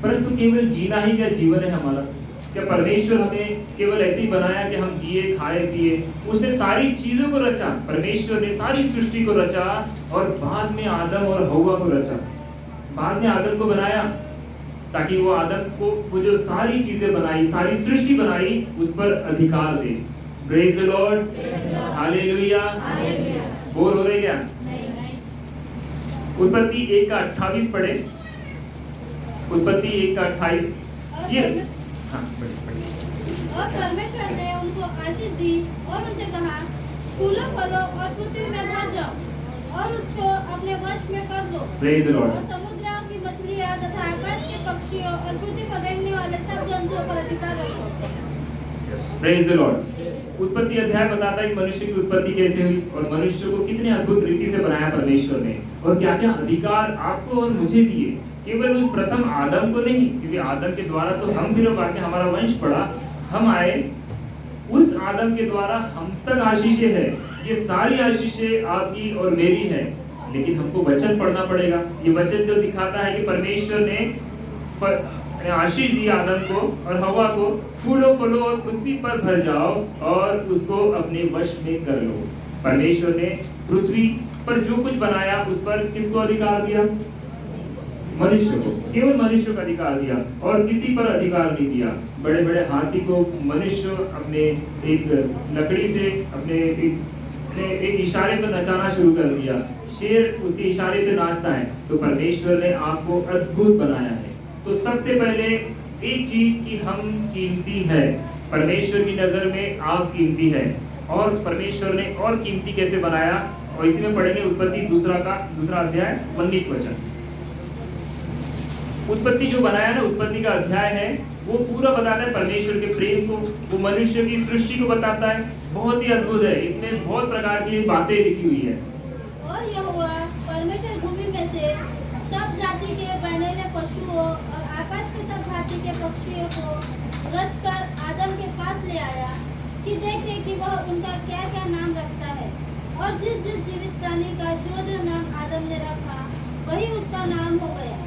परंतु केवल जीना ही क्या जीवन है हमारा? क्या परमेश्वर हमें केवल ऐसे ही बनाया कि हम जिए खाए पिए? उसने सारी चीजों को रचा, परमेश्वर ने सारी सृष्टि को रचा और बाद में आदम और हव्वा को रचा। बाद में आदम को बनाया ताकि वो आदम को वो जो सारी चीजें बनाई, सारी सृष्टि बनाई, उस पर अधिकार दे। Praise the lord, hallelujah. Bore हो रहे क्या? उत्पत्ति 1:28 पढ़े। उत्पत्ति 1:28। ये हाँ, और परमेश्वर ने उनको आशीष दी और उनसे कहा, फूलो फलो और पृथ्वी में भर जाओ और उसको अपने वश में कर लो। Praise the Lord. और समुद्र की मछलियां तथा आकाश के पक्षियों और पृथ्वी पर रहने वाले सब जंतुओं पर अधिकार रखो। Praise the Lord. उत्पत्ति अध्याय बताता है कि मनुष्य की उत्पत्ति कैसे हुई और मनुष्य को कितने अद्भुत रीति से बनाया परमेश्वर ने, और क्या क्या अधिकार आपको और मुझे दिए। केवल उस प्रथम आदम को नहीं, क्योंकि आदम के द्वारा तो हम फिर आके हमारा वंश पड़ा, हम आए, उस आदम के द्वारा हम तक आशीषें है। ये सारी आशीषें आपकी और मेरी है, लेकिन हमको वचन पढ़ना पड़ेगा। ये वचन जो दिखाता है कि परमेश्वर ने आशीष दी आदम को और हवा को, फूलो फलो और पृथ्वी पर भर जाओ और उसको अपने वश में कर लो। परमेश्वर ने पृथ्वी पर जो कुछ बनाया उस पर किसको अधिकार दिया? मनुष्य को, केवल मनुष्य को अधिकार दिया और किसी पर अधिकार नहीं दिया। बड़े बड़े हाथी को मनुष्य अपने एक लकड़ी से अपने एक इशारे पर नचाना शुरू कर दिया। शेर उसके इशारे पे नाचता है। तो परमेश्वर ने आपको अद्भुत बनाया है। तो सबसे पहले एक चीज कि हम कीमती है, परमेश्वर की नजर में आप कीमती है। और परमेश्वर ने और कीमती कैसे बनाया, और इसी में पढ़ेंगे उत्पत्ति दूसरा अध्याय 19 वचन। उत्पत्ति जो बनाया ना, उत्पत्ति का अध्याय है, वो पूरा बताता है परमेश्वर के प्रेम को, वो मनुष्य की सृष्टि को बताता है। बहुत ही अद्भुत है, इसमें बहुत प्रकार की बातें लिखी हुई है। और यहोवा परमेश्वर भूमि में से सब जाति के बहनेले पशुओं और आकाश के सब भांति के पक्षियों को रचकर आदम के पास ले आया कि देखे कि वह उनका क्या क्या नाम रखता है। और जिस जिस जीवित प्राणी का जो जो नाम आदम ने रखा, वही उसका नाम हो गया।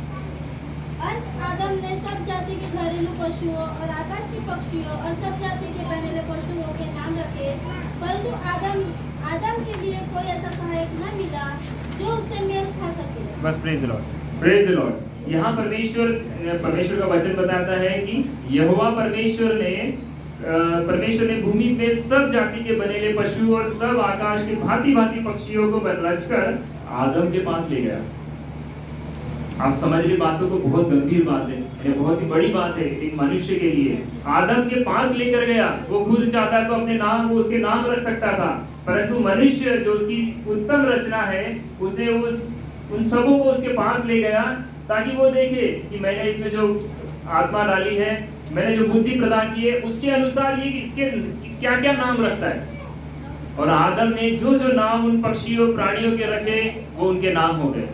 अंत आदम ने सब जाति के घरेलू पशुओं और आकाश के पक्षियों और सब जाति के बहनेले पशुओं के नाम रखे, परंतु आदम के लिए कोई ऐसा सहायक न मिला जो उससे मेल खा सके। बस praise the Lord, praise the Lord. यहाँ परमेश्वर का वचन बताता है कि यहोवा परमेश्वर ने भूमि में सब जाति के बनेले पशु और सब आकाश के भांति भांति पक्षियों को रचकर आदम के पास ले गया। आप समझ रहे बातों को, बहुत गंभीर बात है, ये बहुत ही बड़ी बात है एक मनुष्य के लिए। आदम के पास लेकर गया। वो खुद चाहता तो अपने नाम, वो उसके नाम रख सकता था, परंतु मनुष्य जो उसकी उत्तम रचना है, उसने उन सबों को उसके पास ले गया ताकि वो देखे कि मैंने इसमें जो आत्मा डाली है, मैंने जो बुद्धि प्रदान की है, उसके अनुसार ये इसके क्या क्या नाम रखता है। और आदम ने जो जो नाम उन पक्षियों प्राणियों के रखे, वो उनके नाम हो गए।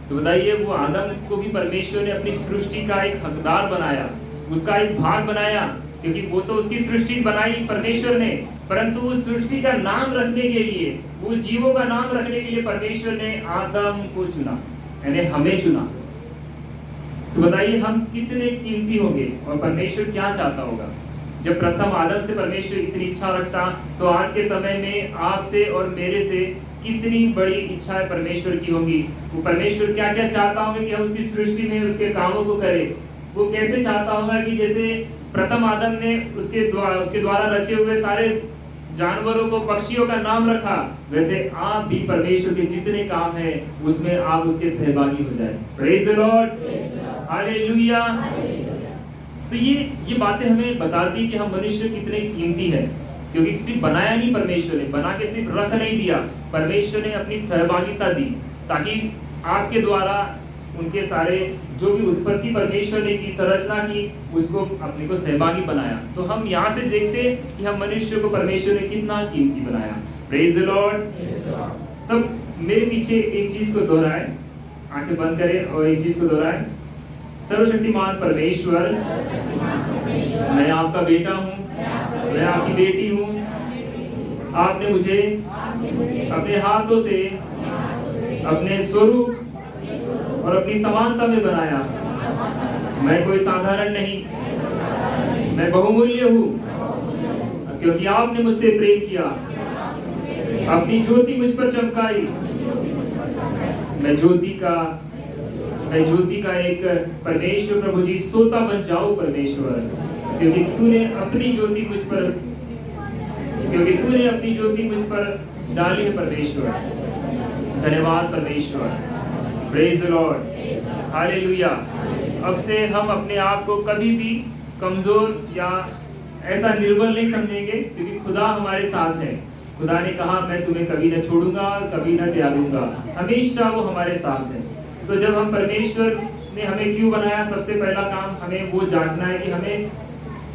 तो बताइए, वो आदम को भी परमेश्वर ने अपनी सृष्टि का एक हकदार बनाया, उसका एक भाग बनाया, क्योंकि वो तो उसकी सृष्टि बनाई परमेश्वर ने, परंतु उस सृष्टि का नाम रखने के लिए, वो जीवों का नाम रखने के लिए परमेश्वर ने आदम को चुना, यानी हमें चुना। तो बताइए हम कितने कीमती होंगे और परमेश्वर क्या चाहता होगा। जब प्रथम आदम से परमेश्वर इतनी इच्छा रखता, तो आज के समय में आपसे और मेरे से कितनी बड़ी इच्छाएं परमेश्वर की होंगी। वो परमेश्वर क्या क्या चाहता होगा कि हम उसकी सृष्टि में उसके कामों को करें। वो कैसे चाहता होगा कि जैसे प्रथम आदम ने उसके द्वारा रचे हुए सारे जानवरों को, पक्षियों का नाम रखा, वैसे आप भी परमेश्वर के जितने काम हैं उसमें आप उसके सहभागी हो जाए। Praise the lord, hallelujah. तो ये बातें हमें बताती कि हम मनुष्य कितने कीमती है, क्योंकि सिर्फ बनाया नहीं परमेश्वर ने, बना के सिर्फ रख नहीं दिया, परमेश्वर ने अपनी सहभागिता दी ताकि आपके द्वारा उनके सारे जो भी उत्पत्ति परमेश्वर ने की, संरचना की, उसको अपने को सहभागी बनाया। तो हम यहाँ से देखते कि हम मनुष्य को परमेश्वर ने कितना कीमती बनाया। Praise the Lord. सब मेरे पीछे एक चीज को दोहराए, आंखें बंद करें और एक चीज को दोहराए। सर्वशक्तिमान परमेश्वर, मैं आपका बेटा हूँ, मैं आपकी बेटी हूँ। आपने मुझे अपने हाथों से अपने स्वरूप और अपनी समानता में बनाया। मैं कोई साधारण नहीं, मैं बहुमूल्य हूँ, क्योंकि आपने मुझसे प्रेम किया, अपनी ज्योति मुझ पर चमकाई। मैं ज्योति का एक परमेश्वर प्रभु जी सोता बन जाऊं परमेश्वर, क्योंकि तूने अपनी ज्योति मुझ पर डाली है परमेश्वर। धन्यवाद परमेश्वर, प्रेज द लॉर्ड, हालेलुया। अब से हम अपने आप को कभी भी कमजोर या ऐसा निर्बल नहीं समझेंगे, क्योंकि खुदा हमारे साथ है। खुदा ने कहा मैं तुम्हें कभी न छोड़ूंगा, कभी न त्यागूंगा, हमेशा वो हमारे साथ है। तो जब हम परमेश्वर ने हमें क्यों बनाया, सबसे पहला काम हमें वो जांचना है कि हमें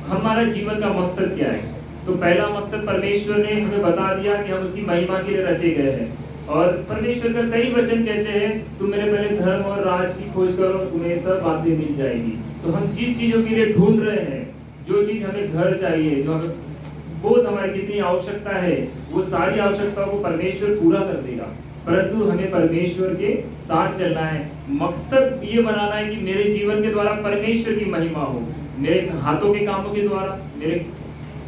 हमारा जीवन का मकसद क्या है। तो पहला मकसद परमेश्वर ने हमें बता दिया कि हम उसकी महिमा के लिए रचे गए हैं। और परमेश्वर का कई वचन कहते हैं तुम मेरे पहले धर्म और राज की खोज करो, तुम्हें सब बातें मिल जाएगी। तो हम जिस चीजों के लिए ढूंढ रहे हैं, जो चीज हमें घर चाहिए, जो हमें बहुत हमारी जितनी आवश्यकता है, वो सारी आवश्यकताओं को परमेश्वर पूरा कर देगा। परंतु हमें परमेश्वर के साथ चलना है। मकसद ये बनाना है कि मेरे जीवन के द्वारा परमेश्वर की महिमा हो, मेरे हाथों के कामों के द्वारा, मेरे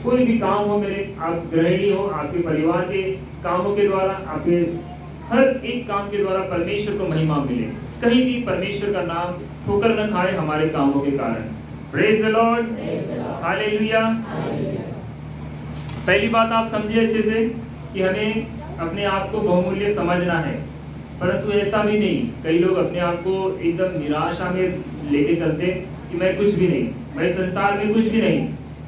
कोई भी काम हो, मेरे आप गृहिणी हो, आपके परिवार के कामों के द्वारा, आपके हर एक काम के द्वारा परमेश्वर को महिमा मिले। कहीं भी परमेश्वर का नाम ठोकर न खाए हमारे कामों के कारण। Praise the lord, hallelujah. पहली बात आप समझिए अच्छे से कि हमें अपने आप को बहुमूल्य समझना है, परंतु ऐसा भी नहीं। कई लोग अपने आप को एकदम निराशा में लेके चलते कि मैं कुछ भी नहीं, मैं संसार में कुछ भी नहीं।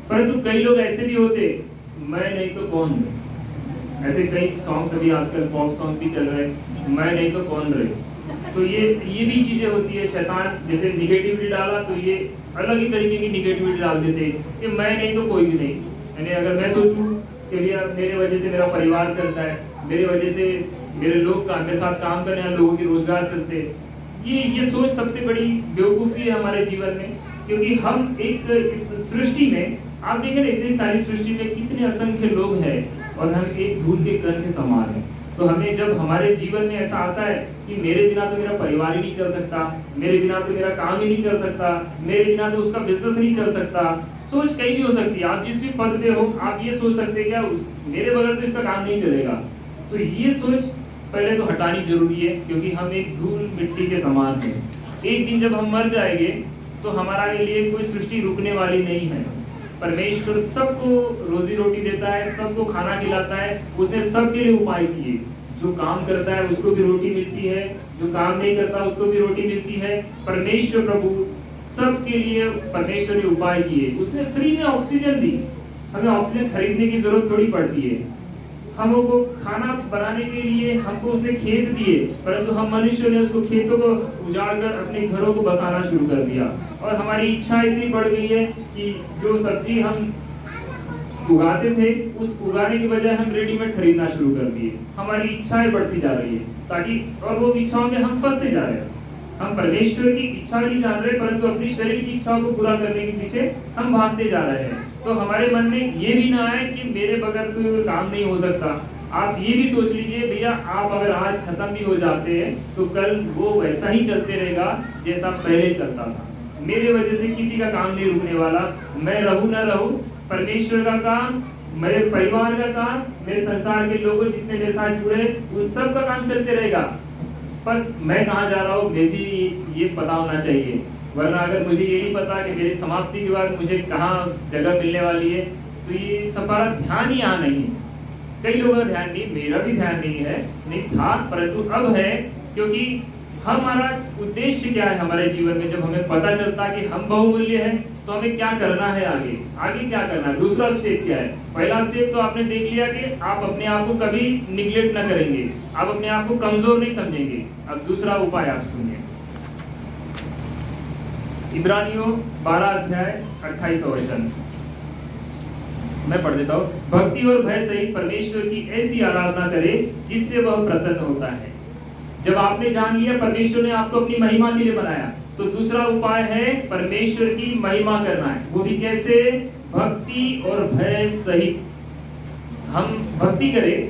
परंतु कई लोग ऐसे भी होते, मैं नहीं तो कौन रहे। ऐसे कई सॉन्ग्स अभी आजकल पॉप सॉन्ग भी चल रहे हैं, मैं नहीं तो कौन रहे। तो ये भी चीजें होती है। शैतान जैसे निगेटिविटी डाला तो ये अलग ही तरीके की निगेटिविटी डाल देते कि मैं नहीं तो कोई भी नहीं। यानी अगर मैं सोचूं कि भैया मेरे वजह से मेरा परिवार चलता है, मेरे वजह से मेरे लोग मेरे साथ काम करने वाले लोगों के रोजगार चलते, ये सोच सबसे बड़ी बेवकूफ़ी है हमारे जीवन में। क्योंकि हम एक इस सृष्टि में, आप देखें इतनी सारी सृष्टि में कितने असंख्य लोग हैं और हम एक धूल के कण के समान हैं। तो हमें जब हमारे जीवन में ऐसा आता है कि मेरे बिना तो मेरा परिवार ही नहीं चल सकता, मेरे बिना तो मेरा काम ही नहीं चल सकता, मेरे बिना तो उसका बिजनेस नहीं चल सकता, सोच कहीं भी हो सकती है। आप जिस भी पद पे हो, आप ये सोच सकते क्या मेरे बगैर तो इसका काम नहीं चलेगा। तो ये सोच पहले तो हटानी जरूरी है, क्योंकि हम एक धूल मिट्टी के समान हैं। एक दिन जब हम मर जाएंगे तो हमारे लिए कोई सृष्टि रुकने वाली नहीं है। परमेश्वर सबको रोजी रोटी देता है, सबको खाना खिलाता है, उसने सबके लिए उपाय किए। जो काम करता है उसको भी रोटी मिलती है, जो काम नहीं करता उसको भी रोटी मिलती है। परमेश्वर प्रभु सबके लिए परमेश्वर ने उपाय किए। उसने फ्री में ऑक्सीजन दी, हमें ऑक्सीजन खरीदने की जरूरत थोड़ी पड़ती है। हमको खाना बनाने के लिए हमको उसने खेत दिए, परंतु हम मनुष्य ने उसको खेतों को उजाड़ कर अपने घरों को बसाना शुरू कर दिया। और हमारी इच्छा इतनी बढ़ गई है कि जो सब्जी हम उगाते थे उस उगाने की बजाय हम रेडीमेड खरीदना शुरू कर दिए। हमारी इच्छाएं बढ़ती जा रही है ताकि, और वो इच्छाओं में हम फंसते जा रहे हैं। हम परमेश्वर की इच्छा नहीं जान रहे, परंतु अपनी शरीर की इच्छाओं को पूरा करने के पीछे हम भागते जा रहे हैं। तो हमारे मन में ये भी ना आए कि मेरे बगैर तो काम नहीं हो सकता। आप ये भी सोच लीजिए भैया, आप अगर आज खत्म भी हो जाते हैं तो कल वो वैसा ही चलते रहेगा जैसा पहले चलता था। मेरे वजह से किसी का काम नहीं रुकने वाला। मैं रहूं ना रहूं, परमेश्वर का काम, मेरे परिवार का काम, मेरे संसार के लोगों जितने मेरे साथ जुड़े उन सब का काम चलते रहेगा। बस मैं कहाँ जा रहा हूँ मुझे ये पता होना चाहिए। वरना अगर मुझे ये नहीं पता कि मेरी समाप्ति के बाद मुझे कहाँ जगह मिलने वाली है, तो ये हमारा ध्यान ही यहाँ नहीं है। कई लोगों का ध्यान नहीं, मेरा भी ध्यान नहीं था, परंतु अब है। क्योंकि हमारा उद्देश्य क्या है हमारे जीवन में, जब हमें पता चलता है कि हम बहुमूल्य हैं तो हमें क्या करना है, आगे क्या करना है। दूसरा स्टेप क्या है? पहला स्टेप तो आपने देख लिया कि आप अपने आप को कभी निगलेक्ट ना करेंगे, आप अपने आप को कमजोर नहीं समझेंगे। अब दूसरा उपाय आप सुनिए, इब्रानियों 12 अध्याय 28 वचन मैं पढ़ देता हूँ। भक्ति और भय सहित परमेश्वर की ऐसी आराधना करे जिससे वह प्रसन्न होता है। जब आपने जान लिया परमेश्वर ने आपको अपनी महिमा के लिए बनाया, तो दूसरा उपाय है परमेश्वर की महिमा करना है। वो भी कैसे? भक्ति और भय सहित। हम भक्ति करें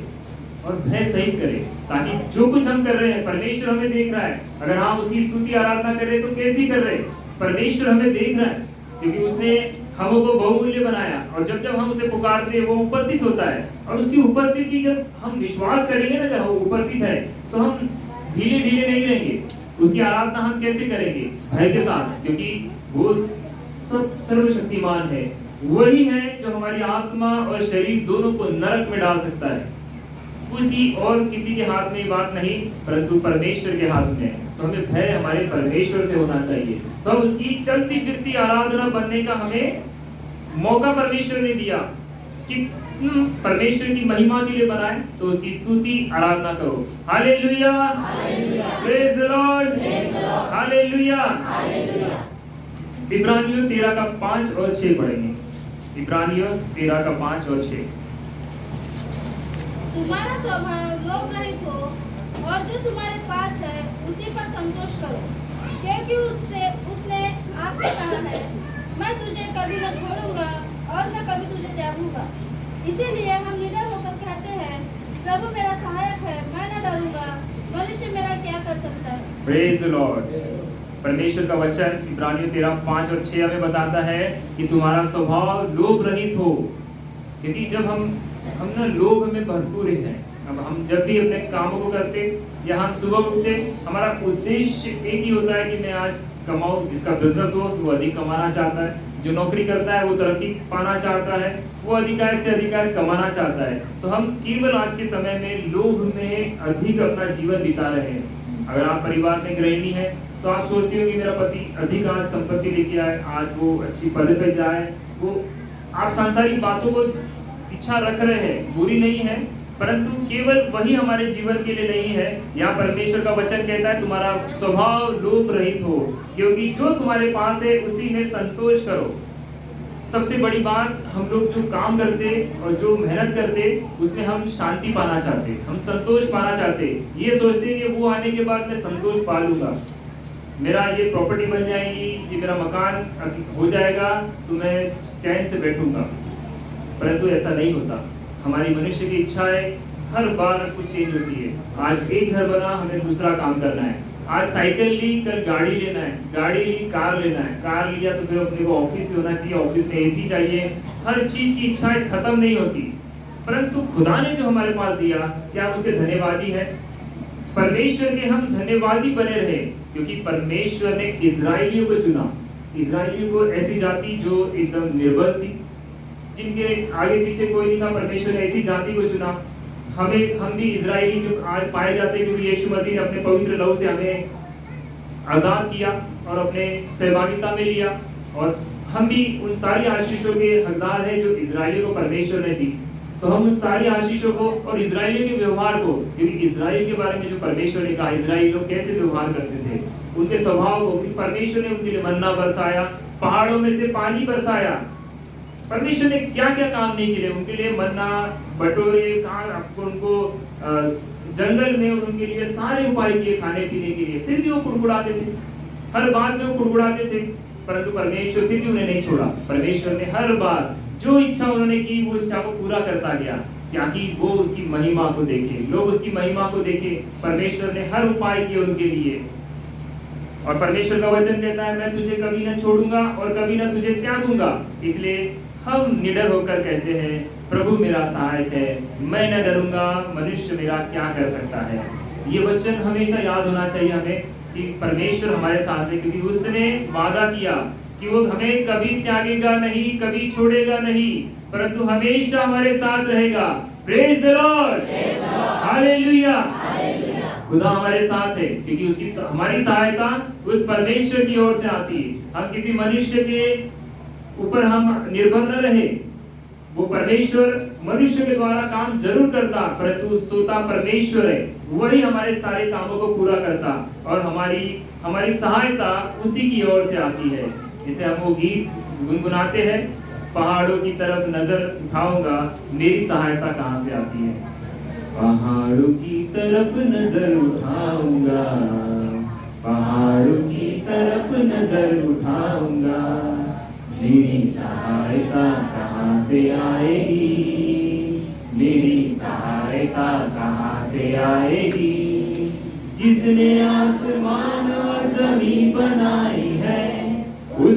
और भय सहित करें, ताकि जो कुछ हम कर रहे हैं परमेश्वर हमें देख रहा है। अगर हम उसकी स्तुति आराधना कर रहे तो कैसी कर रहे हैं? परमेश्वर हमें देख रहा है, क्योंकि उसने हमको बहुमूल्य बनाया, और जब जब हम उसे पुकारते हैं वो उपस्थित होता है। और उसकी उपस्थिति जब हम विश्वास करेंगे ना, जब वो उपस्थित है तो हम ढीले ढीले नहीं रहेंगे। उसकी आराधना हम कैसे करेंगे? भय के साथ, क्योंकि वो सब सर्वशक्तिमान है। वही है जो हमारी आत्मा और शरीर दोनों को नरक में डाल सकता है। किसी और किसी के हाथ में ये बात नहीं, परंतु परमेश्वर के हाथ में है। तो हमें भय हमारे परमेश्वर से होना चाहिए। तो हम उसकी चलती फिरती आराधना बनने का हमें मौका परमेश्वर ने दिया कि परमेश्वर की महिमा के लिए बनाए, तो उसकी स्तुति आराधना करो। Hallelujah, praise the lord, hallelujah. इब्रानियों 13 का 5 और 6 पढ़ेंगे। इब्रानियों 13 का 5 और 6। तुम्हारा स्वभाव लोभ रहित हो, और जो तुम्हारे पास है उसी पर संतोष करो, क्योंकि उसने आपसे कहा है, मैं तुझे कभी न छोड़ूंगा और न कभी तुझे त्यागूंगा। इसीलिए हम निडर होकर कहते हैं, प्रभु मेरा सहायक है, मैं न डरूंगा, मनुष्य मेरा क्या कर सकता है। Praise the Lord. परमेश्वर का वचन इब्रानियों 13 5 और 6 हमें बताता है कि तुम्हारा स्वभाव लोभ रहित हो, क्योंकि जब हम ना लोभ में भरपूर है। अब हम जब भी अपने कामों को करते या हम सुबह उठते, हमारा उद्देश्य एक ही होता है कि मैं आज कमाऊं। जिसका बिजनेस हो वो अधिक कमाना चाहता है, जो नौकरी करता है वो तरक्की पाना चाहता है, वो अधिकार से अधिकार कमाना चाहता है। तो हम केवल आज के समय में लोभ में अधिक अपना जीवन बिता रहे हैं। अगर आप परिवार में गृहिणी है तो आप सोचते हो कि मेरा पति अधिक आज संपत्ति लेके आए, आज वो अच्छी पद पे जाए। वो आप सांसारिक बातों को इच्छा रख रहे हैं, बुरी नहीं है, परंतु केवल वही हमारे जीवन के लिए नहीं है। यहाँ परमेश्वर का वचन कहता है तुम्हारा स्वभाव लोभ रहित हो, क्योंकि जो तुम्हारे पास है उसी में संतोष करो। सबसे बड़ी बात, हम लोग जो काम करते और जो मेहनत करते उसमें हम शांति पाना चाहते, हम संतोष पाना चाहते। ये सोचते कि वो आने के बाद मैं संतोष पा लूंगा, मेरा ये प्रॉपर्टी बन जाएगी, ये मेरा मकान हो जाएगा तो मैं चैन से बैठूंगा। परंतु ऐसा नहीं होता। हमारी मनुष्य की इच्छाएं हर बार कुछ चेंज होती है। आज एक घर बना, हमें दूसरा काम करना है। आज साइकिल ली, कल गाड़ी लेना है, गाड़ी ली कार लेना है, कार लिया तो फिर अपने को ऑफिस में होना चाहिए, ऑफिस में एसी चाहिए। हर चीज की इच्छाएं खत्म नहीं होती। परंतु खुदा ने जो हमारे पास दिया, क्या हम उसके धन्यवादी है? परमेश्वर के हम धन्यवादी बने रहे, क्योंकि परमेश्वर ने इजराइलियों को चुना। इजराइलियों को ऐसी जाति जो एकदम निर्बल थी, जिनके आगे पीछे कोई नहीं था, परमेश्वर ने ऐसी जाति को चुना। हम भी इजरायली जो आज पाए जाते हैं, क्योंकि यीशु मसीह ने अपने पवित्र लहू से हमें आजाद किया और अपने सहभागिता में लिया, और हम भी उन सारी आशीषों के हकदार हैं जो इजरायलियों को परमेश्वर ने दी। तो हम उन सारी आशीषों को और इजरायलियों के व्यवहार को, क्योंकि इजराइल के बारे में जो परमेश्वर ने कहा, इजराइल लोग कैसे व्यवहार करते थे, उनके स्वभाव को, परमेश्वर ने उनके लिए मन्ना बरसाया, पहाड़ों में से पानी बरसाया। परमेश्वर ने क्या क्या काम नहीं किए उनके लिए, मन्ना, बटोरे, आपको उनको जंगल में उनके लिए सारे उपाय किए खाने पीने के लिए, फिर भी वो कुड़कुड़ाते थे, हर बात में वो कुड़कुड़ाते थे। परंतु परमेश्वर फिर भी उन्हें नहीं छोड़ा। परमेश्वर ने हर बार जो इच्छा उन्होंने की वो इच्छा को पूरा करता गया, ताकि वो उसकी महिमा को देखे, लोग उसकी महिमा को देखे। परमेश्वर ने हर उपाय किए उनके लिए, और परमेश्वर का वचन कहता है मैं तुझे कभी न छोड़ूंगा और कभी न तुझे त्यागूंगा। इसलिए हम निडर होकर कहते हैं प्रभु मेरा सहायक है, मैं न डरूंगा, मनुष्य मेरा क्या कर सकता है। ये वचन हमेशा याद होना चाहिए हमें कि परमेश्वर हमारे साथ है, क्योंकि उसने वादा किया कि वो हमें कभी त्यागेगा नहीं, कभी छोड़ेगा नहीं, परंतु हमेशा हमारे साथ रहेगा। Praise the lord, hallelujah. खुदा हमारे साथ है, क्योंकि उसकी हमारी सहायता उस परमेश्वर की ओर से आती है। हम किसी मनुष्य के ऊपर हम निर्भर न रहे। वो परमेश्वर मनुष्य के द्वारा काम जरूर करता, परंतु सोता परमेश्वर है, वही हमारे सारे कामों को पूरा करता, और हमारी सहायता उसी की ओर से आती है। जैसे हम वो गीत गुनगुनाते हैं, पहाड़ों की तरफ नजर उठाऊंगा, मेरी सहायता कहाँ से आती है। पहाड़ों की तरफ नजर उठाऊंगा, पहाड़ों की तरफ नजर उठाऊंगा, मेरी सहायता कहाँ से आएगी, मेरी सहायता कहाँ से आएगी। जिसने आसमान और जमीन बनाई है,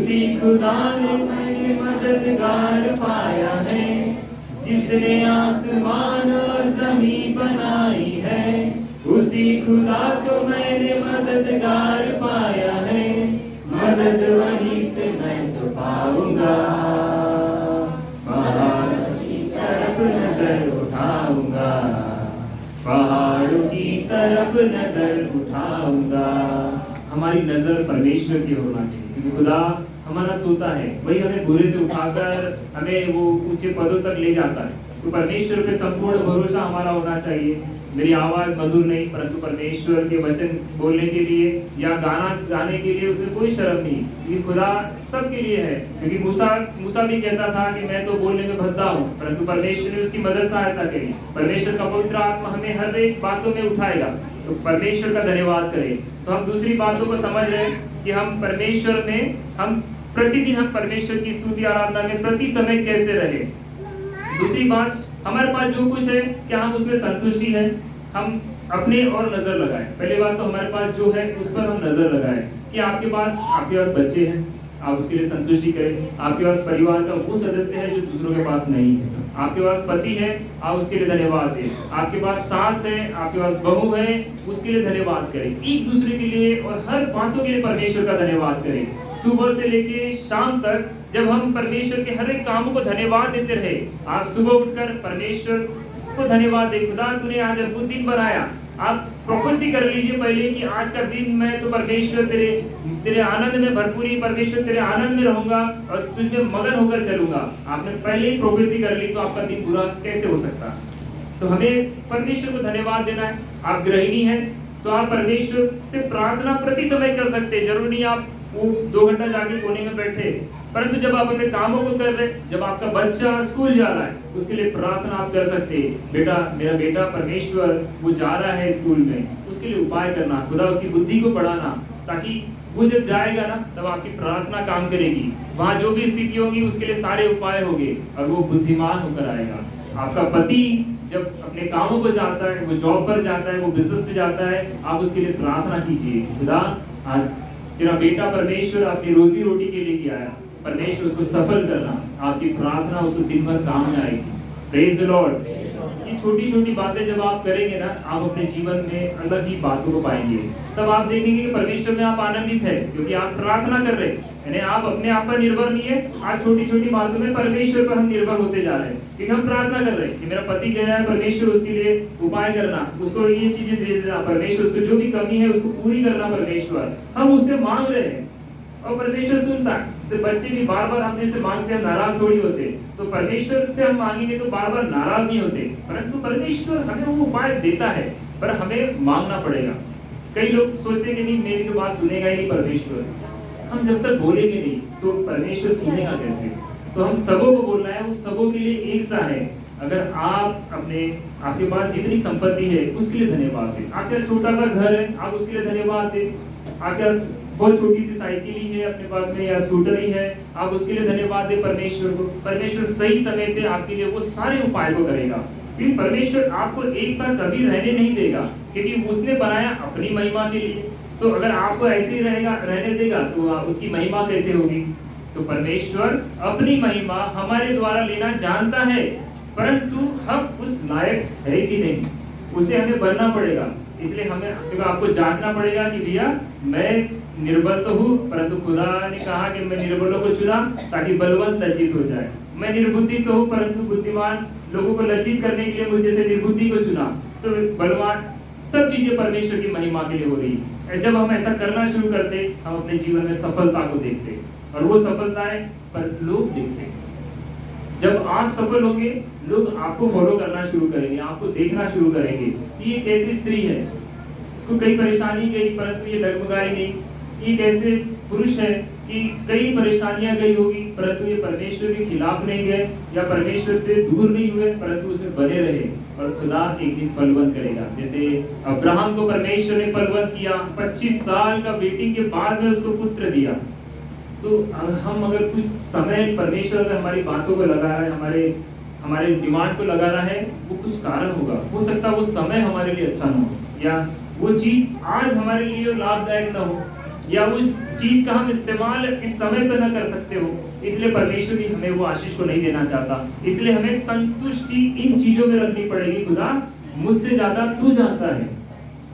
उसी खुदा ने मैंने मददगार पाया है, जिसने आसमान और जमीन बनाई है। उसी खुदा को मैंने मददगार पाया है, मदद वहीं से मैं तो पाऊंगा। पहाड़ों की तरफ नजर उठाऊंगा, पहाड़ों की तरफ नजर उठाऊंगा। हमारी नजर परमेश्वर की होना चाहिए, क्योंकि खुदा हमारा सोता है, वही हमें बुरे से उठाकर हमें वो ऊंचे पदों तक ले जाता है। तो परमेश्वर पे संपूर्ण भरोसा हमारा होना चाहिए। मेरी आवाज मधुर नहीं, परंतु परमेश्वर के वचन बोलने के लिए या गाना गाने के लिए उसमें कोई शर्म नहीं। ये खुदा सबके लिए है, क्योंकि मूसा भी कहता था कि मैं तो बोलने में भद्दा हूँ, परंतु परमेश्वर ने उसकी मदद सहायता करी। परमेश्वर का पवित्र आत्मा हमें हर एक बातों में उठाएगा, तो परमेश्वर का धन्यवाद करें। तो हम दूसरी बातों को समझ रहे हैं कि हम परमेश्वर में हम प्रतिदिन हम परमेश्वर की स्तुति आराधना में प्रति समय कैसे रहे। दूसरी बात, हमारे पास जो कुछ है क्या हम उसमें संतुष्टि है, हम अपने और नजर लगाएं। पहली बात तो हमारे पास जो है उस पर हम नजर लगाएं कि आपके पास बच्चे हैं, आप उसके लिए संतुष्टि करें। आपके पास परिवार का वो सदस्य है जो दूसरों के पास नहीं है। आपके पास पति है, आप उसके लिए धन्यवाद दें। आपके पास सास है, आपके पास बहू है, उसके लिए धन्यवाद करें। एक दूसरे के लिए और हर बातों के लिए परमेश्वर का धन्यवाद करें। सुबह से लेके शाम तक जब हम परमेश्वर के हर एक कामों को धन्यवाद देते रहे, आप सुबह उठकर परमेश्वर को धन्यवाद दें। खुदा तूने आज अद्भुत दिन बनाया। आप प्रोफेसी कर लीजिए पहले कि आज का दिन मैं तो परमेश्वर तेरे आनंद में भरपूरी, परमेश्वर तेरे आनंद में रहूंगा और तुझमें मगन होकर चलूंगा। आपने पहले ही प्रोफेसी कर ली तो आपका दिन बुरा कैसे हो सकता। तो हमें परमेश्वर को धन्यवाद देना है। आप गृहिणी हैं तो आप परमेश्वर से प्रार्थना प्रति समय कर सकते हैं। जरूरी नहीं आप वो 2 घंटा जाके कोने में बैठे, परंतु जब आप अपने कामों को कर रहे, जब आपका बच्चा स्कूल जा रहा है उसके लिए प्रार्थना आप कर सकते हैं। बेटा, मेरा बेटा परमेश्वर वो जा रहा है स्कूल में, उसके लिए उपाय करना, खुदा उसकी बुद्धि को बढ़ाना, ताकि वो जब जाएगा ना तब आपकी प्रार्थना काम करेगी। वहाँ जो भी स्थिति होगी उसके लिए सारे उपाय होंगे और वो बुद्धिमान होकर आएगा। आपका पति जब अपने कामों को जाता है, वो जॉब पर जाता है, वो बिजनेस पे जाता है, आप उसके लिए प्रार्थना कीजिए। खुदा आज तेरा बेटा परमेश्वर अपनी रोजी रोटी के लिए किया है, परमेश्वर उसको सफल करना, आपकी प्रार्थना उसको दिन भर काम में आएगी। Praise the Lord. ये छोटी छोटी बातें जब आप करेंगे ना, आप अपने जीवन में अलग ही बातों को पाएंगे। तब आप देखेंगे कि परमेश्वर में आप आनंदित है, क्योंकि आप प्रार्थना कर रहे हैं। यानी आप अपने आप पर निर्भर नहीं है, आज छोटी छोटी बातों में परमेश्वर पर हम निर्भर होते जा रहे हैं। क्योंकि हम प्रार्थना कर रहे हैं कि मेरा पति कह रहा है, परमेश्वर उसके लिए उपाय करना, उसको ये चीजें दे देना, परमेश्वर उसको जो भी कमी है उसको पूरी करना। परमेश्वर हम उससे मांग रहे हैं और परमेश्वर सुनता है। से बच्चे भी बार बार हमने से मांगते हैं, नाराज थोड़ी होते। तो परमेश्वर से हम मांगेंगे तो बार बार नाराज नहीं होते, परंतु परमेश्वर हमें वो उपाय देता है, पर हमें मांगना पड़ेगा। कई लोग सोचते हैं कि नहीं मेरी तो बात सुनेगा ही नहीं परमेश्वर, हम जब तक बोलेंगे नहीं तो परमेश्वर सुनेगा कैसे। तो हम सबों को बोलना है, उस सबों के लिए एक सा है। अगर आप आपके पास जितनी संपत्ति है उसके लिए धन्यवाद दें। आपके छोटा सा घर है, आप उसके लिए धन्यवाद दें। आपके पास बहुत छोटी सी साइकिल ही है अपने पास में या स्कूटर ही है, आप उसके लिए धन्यवाद दें परमेश्वर को। परमेश्वर सही समय पे आपके लिए वो सारे उपाय को करेगा। क्योंकि परमेश्वर आपको एक साथ कभी रहने नहीं देगा, क्योंकि उसने बनाया अपनी महिमा के लिए। तो अगर आपको ऐसे ही रहने देगा तो उसकी महिमा कैसे होगी। तो परमेश्वर अपनी महिमा हमारे द्वारा लेना जानता है, परंतु हम उस लायक है कि नहीं, उसे हमें बनना पड़ेगा। इसलिए हमें आपको जांचना पड़ेगा कि भैया मैं निर्बल तो हूँ, परंतु खुदा ने कहा कि मैं निर्बलों को चुना ताकि बलवान लज्जित हो जाए। मैं निर्बुद्धि तो हूँ, परंतु बुद्धिमान लोगों को लज्जित करने के लिए मुझे जैसे निर्बुद्धि को चुना। तो बलवान सब चीजें परमेश्वर की महिमा के लिए हो रही है। जब हम ऐसा करना शुरू करते, हम अपने जीवन में सफलता को देखते, और वो सफलताएं पर लोग देखते। जब आप सफल होंगे, लोग आपको फॉलो करना शुरू करेंगे, आपको देखना शुरू करेंगे। ये कैसी स्त्री है, इसको कई परेशानी गई परंतु ये डगमगाई नहीं। ये कैसे पुरुष है कि कई परेशानियां गई होगी परंतु ये परमेश्वर के खिलाफ नहीं गए या परमेश्वर से दूर नहीं हुए, परंतु उसमें बने रहे। और खुदा एक दिन फलवंत करेगा। जैसे अब्राहम को परमेश्वर ने फलवंत किया, 25 साल का वेटिंग के बाद में उसको पुत्र दिया। तो हम अगर कुछ समय परमेश्वर अगर हमारी बातों को लगा रहा है, हमारे डिमांड को लगा रहा है, वो कुछ कारण होगा। हो सकता है वो समय हमारे लिए अच्छा ना हो, या वो चीज आज हमारे लिए लाभदायक ना हो। या उस चीज का हम इस्तेमाल इस समय पे न कर सकते हो, इसलिए परमेश्वर भी हमें वो आशीष को नहीं देना चाहता। इसलिए हमें संतुष्टि इन चीजों में रखनी पड़ेगी। खुदा मुझसे ज्यादा तू जानता है।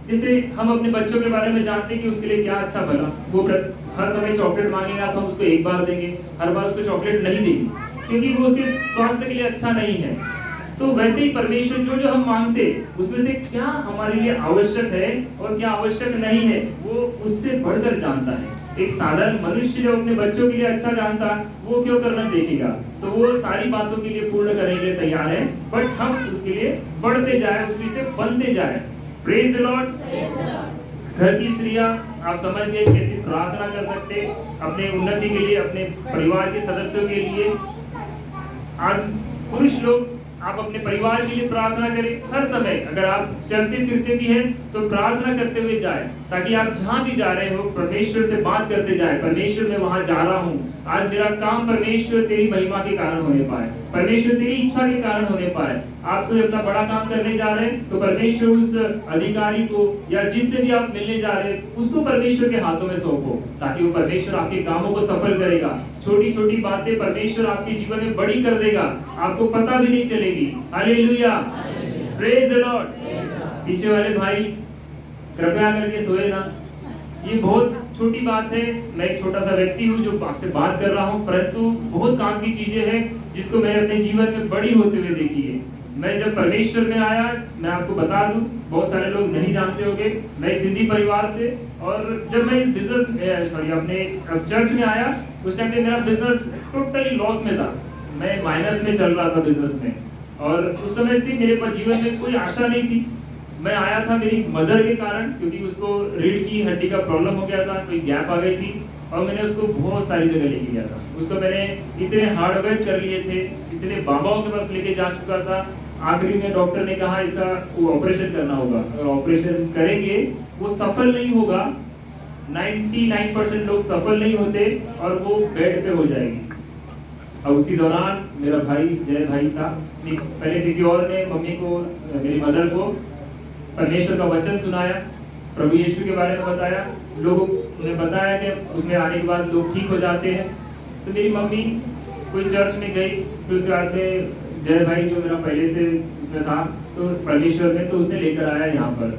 जैसे हम अपने बच्चों के बारे में जानते हैं कि उसके लिए क्या अच्छा भला, वो हर समय चॉकलेट मांगेगा तो हम उसको एक बार देंगे, हर बार उसको चॉकलेट नहीं देंगे, क्योंकि वो उसके स्वास्थ्य के लिए अच्छा नहीं है। तो वैसे ही परमेश्वर जो जो हम मांगते उसमें से क्या हमारे लिए आवश्यक है और क्या आवश्यक नहीं है, वो उससे बढ़कर जानता है। एक साधारण मनुष्य जो अपने बच्चों के लिए अच्छा जानता, वो क्यों करना देखेगा, तो वो सारी बातों के लिए पूर्ण करने के लिए तैयार है, बट हम उसके लिए बढ़ते जाए, उसी से बनते जाए। Praise the Lord. घर की स्त्रियां, आप समझ गए कैसे प्रार्थना कर सकते अपने उन्नति के लिए, अपने परिवार के सदस्यों के लिए। आज पुरुष लोग, आप अपने परिवार के लिए प्रार्थना करें हर समय। अगर आप चलते फिरते भी हैं तो प्रार्थना करते हुए जाए, ताकि आप जहां भी जा रहे हो परमेश्वर से बात करते जाए। परमेश्वर मैं वहां जा रहा हूं, आज मेरा काम परमेश्वर तेरी महिमा के कारण होने पाए, परमेश्वर तेरी इच्छा के कारण होने पाए। आप कोई अपना बड़ा काम करने जा रहे हैं तो परमेश्वर उस अधिकारी को या जिससे भी आप मिलने जा रहे हैं उसको परमेश्वर के हाथों में सौंपो, ताकि वो परमेश्वर आपके कामों को सफल करेगा। छोटी छोटी बातें परमेश्वर आपके जीवन में बड़ी कर देगा, आपको पता भी नहीं चलेगी। Hallelujah, praise the Lord. पीछे वाले भाई कृपया करके सोए ना, ये बहुत छोटी बात है। मैं एक छोटा सा व्यक्ति हूँ जो आपसे बात कर रहा हूँ, परंतु बहुत काम की चीजें हैं जिसको मैंने अपने जीवन में बड़ी होते हुए देखी है। मैं जब परमेश्वर में आया, मैं आपको बता दूं, बहुत सारे लोग नहीं जानते होंगे, मैं सिंधी परिवार से, और जब मैं इस बिजनेस अपने चर्च में आया, उस टाइम पे मेरा बिजनेस टोटली लॉस में था, मैं माइनस में चल रहा था बिजनेस में, और उस समय से मेरे पास जीवन में कोई आशा नहीं थी। मैं आया था मेरी मदर के कारण, क्योंकि उसको रीढ़ की हड्डी का प्रॉब्लम हो गया था, कोई गैप आ गई थी, और मैंने उसको बहुत सारी जगह लेके गया था। उसको मैंने इतने हार्डवर्क कर लिए थे, इतने बाबाओं के पास लेके जा चुका था। आखिरी में डॉक्टर ने कहा इसका वो ऑपरेशन करना होगा, अगर ऑपरेशन करेंगे वो सफल नहीं होगा, 99% लोग सफल नहीं होते और वो बेड पे हो जाएगी। और उसी दौरान मेरा भाई जय भाई था, पहले किसी और ने मम्मी को, मेरी मदर को परमेश्वर का वचन सुनाया, प्रभु यीशु के बारे में बताया, लोगों ने बताया कि उसमें आने के बाद लोग ठीक हो जाते हैं। तो मेरी मम्मी कोई चर्च में गई, फिर उसके बाद में जय भाई जो मेरा पहले से उसमें था तो परमेश्वर में, तो उसने लेकर आया यहाँ पर।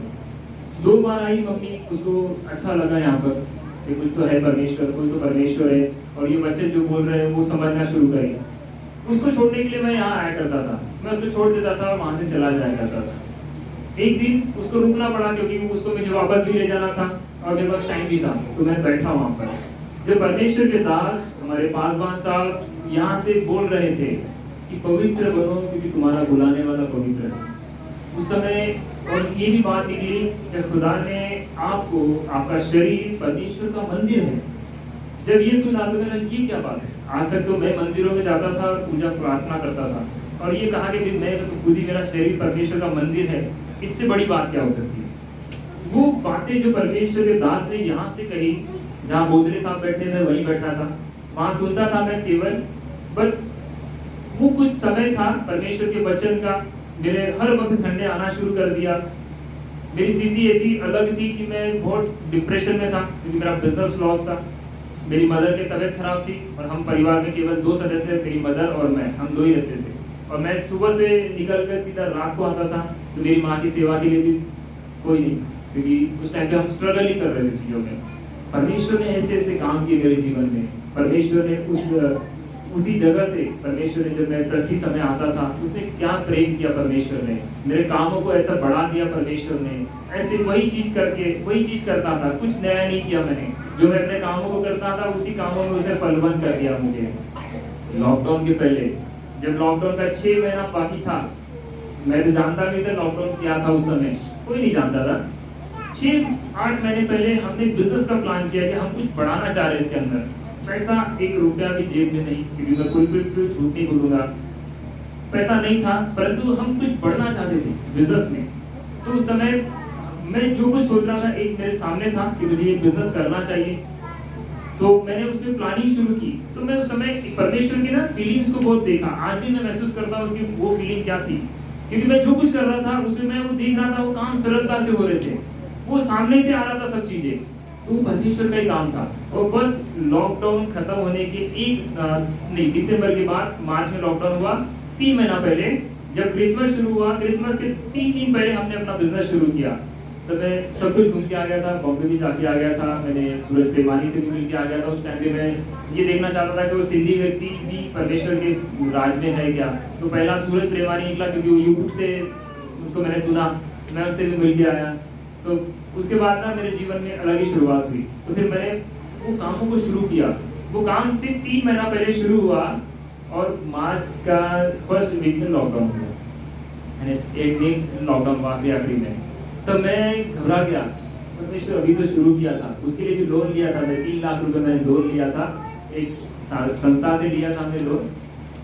2 बार आई मम्मी, उसको अच्छा लगा यहाँ पर कि कुछ तो है परमेश्वर, कोई तो परमेश्वर है, और ये बच्चे जो बोल रहे हैं वो समझना शुरू करें। उसको छोड़ने के लिए मैं यहाँ आया करता था, मैं उसको छोड़ देता था और वहाँ से चला जाया करता था। एक दिन उसको रुकना पड़ा, क्योंकि उसको मुझे वापस भी ले जाना था और मेरे पास टाइम भी था, तो मैं बैठा वहाँ पर। जब परमेश्वर के दास हमारे पासवान साहब यहाँ से बोल रहे थे कि पवित्र बनो क्योंकि तुम्हारा बुलाने वाला पवित्र है, उस समय और ये भी बात निकली कि खुदा ने आपको, आपका शरीर परमेश्वर का मंदिर है। जब ये सुना तो मैंने ये क्या बात है, आज तक तो मैं मंदिरों में जाता था और पूजा प्रार्थना करता था, और ये कहा कि मैं तो खुद ही, मेरा शरीर परमेश्वर का मंदिर है, इससे बड़ी बात क्या हो सकती है। वो बातें जो परमेश्वर के दास ने यहाँ से कही, जहाँ बोधले साहब बैठे मैं वहीं बैठा था, वहाँ सुनता था मैं केवल, बट वो कुछ समय था परमेश्वर के वचन का, मेरे हर वक्त संडे आना शुरू कर दिया। मेरी स्थिति ऐसी अलग थी कि मैं बहुत डिप्रेशन में था, क्योंकि मेरा बिजनेस लॉस था, मेरी मदर की तबीयत खराब थी, और हम परिवार में केवल 2 सदस्य, मेरी मदर और मैं, हम 2 ही रहते थे। और मैं सुबह से निकल कर सीधा रात को आता था, तो मेरी माँ की सेवा के लिए भी कोई नहीं, क्योंकि उस टाइम पे हम स्ट्रगल ही कर रहे थे चीज़ों में। परमेश्वर ने ऐसे ऐसे काम किए मेरे जीवन में। परमेश्वर ने उसी जगह से, परमेश्वर ने जब मैं प्रति समय आता था, उसने क्या प्रेम किया परमेश्वर ने, मेरे कामों को ऐसा बढ़ा दिया परमेश्वर ने। ऐसे वही चीज करके वही चीज करता था, कुछ नया नहीं किया मैंने, जो मैं अपने कामों को करता था उसी कामों में उसने फलवंत कर दिया मुझे। लॉकडाउन के पहले, जब लॉकडाउन का 6 महीना बाकी था, मैं तो जानता नहीं था लॉकडाउन क्या था, उस समय कोई नहीं जानता था। 6-8 महीने पहले हमने बिजनेस का प्लान किया कि हम कुछ बढ़ाना चाह रहे हैं इसके अंदर। पैसा 1 रुपया भी जेब में नहीं, क्योंकि मैं कोई झूठ नहीं बोलूंगा, पैसा नहीं था, परंतु हम कुछ बढ़ना चाहते थे बिजनेस में। तो उस समय मैं जो कुछ सोच रहा था, एक मेरे सामने था कि मुझे ये बिजनेस करना चाहिए, तो मैंने उसमें प्लानिंग शुरू की। तो मैं उस समय परमेश्वर की ना फीलिंग्स को बहुत देखा, आज भी मैं महसूस करता हूँ कि वो फीलिंग क्या थी, क्योंकि मैं जो कुछ कर रहा था उसमें मैं वो देख रहा था, वो काम सरलता से हो रहे थे, वो सामने से आ रहा था सब चीजें। तो परमेश्वर का ही काम था। और बस लॉकडाउन खत्म होने के दिसंबर के बाद मार्च में लॉकडाउन हुआ, 3 महीना पहले जब क्रिसमस शुरू हुआ, क्रिसमस के 3 दिन पहले हमने अपना बिजनेस शुरू किया। तो मैं सब कुछ घूम के आ गया था, बॉम्बे भी जाके आ गया था, मैंने सूरज प्रेमानी से भी मिल के आ गया था। उस टाइम पे मैं ये देखना चाहता था कि वो सिंधी व्यक्ति भी परमेश्वर के राज में है क्या। तो पहला सूरज प्रेमानी निकला, क्योंकि वो यूट्यूब से उसको मैंने सुना, मैं उनसे भी मिल के आया। तो उसके बाद ना मेरे जीवन में अलग ही शुरुआत हुई। तो फिर मैंने वो कामों को शुरू किया। वो काम से 3 महीना पहले शुरू हुआ और मार्च का फर्स्ट वीक में लॉकडाउन हुआ, 8 डेज लॉकडाउन हुआ आखिरी में। तब मैं घबरा गया, परमेश्वर अभी तो शुरू किया था, उसके लिए भी लोन लिया था मैं, 3 लाख रुपए मैंने लोन लिया था, एक संस्था से लिया था मैंने लोन।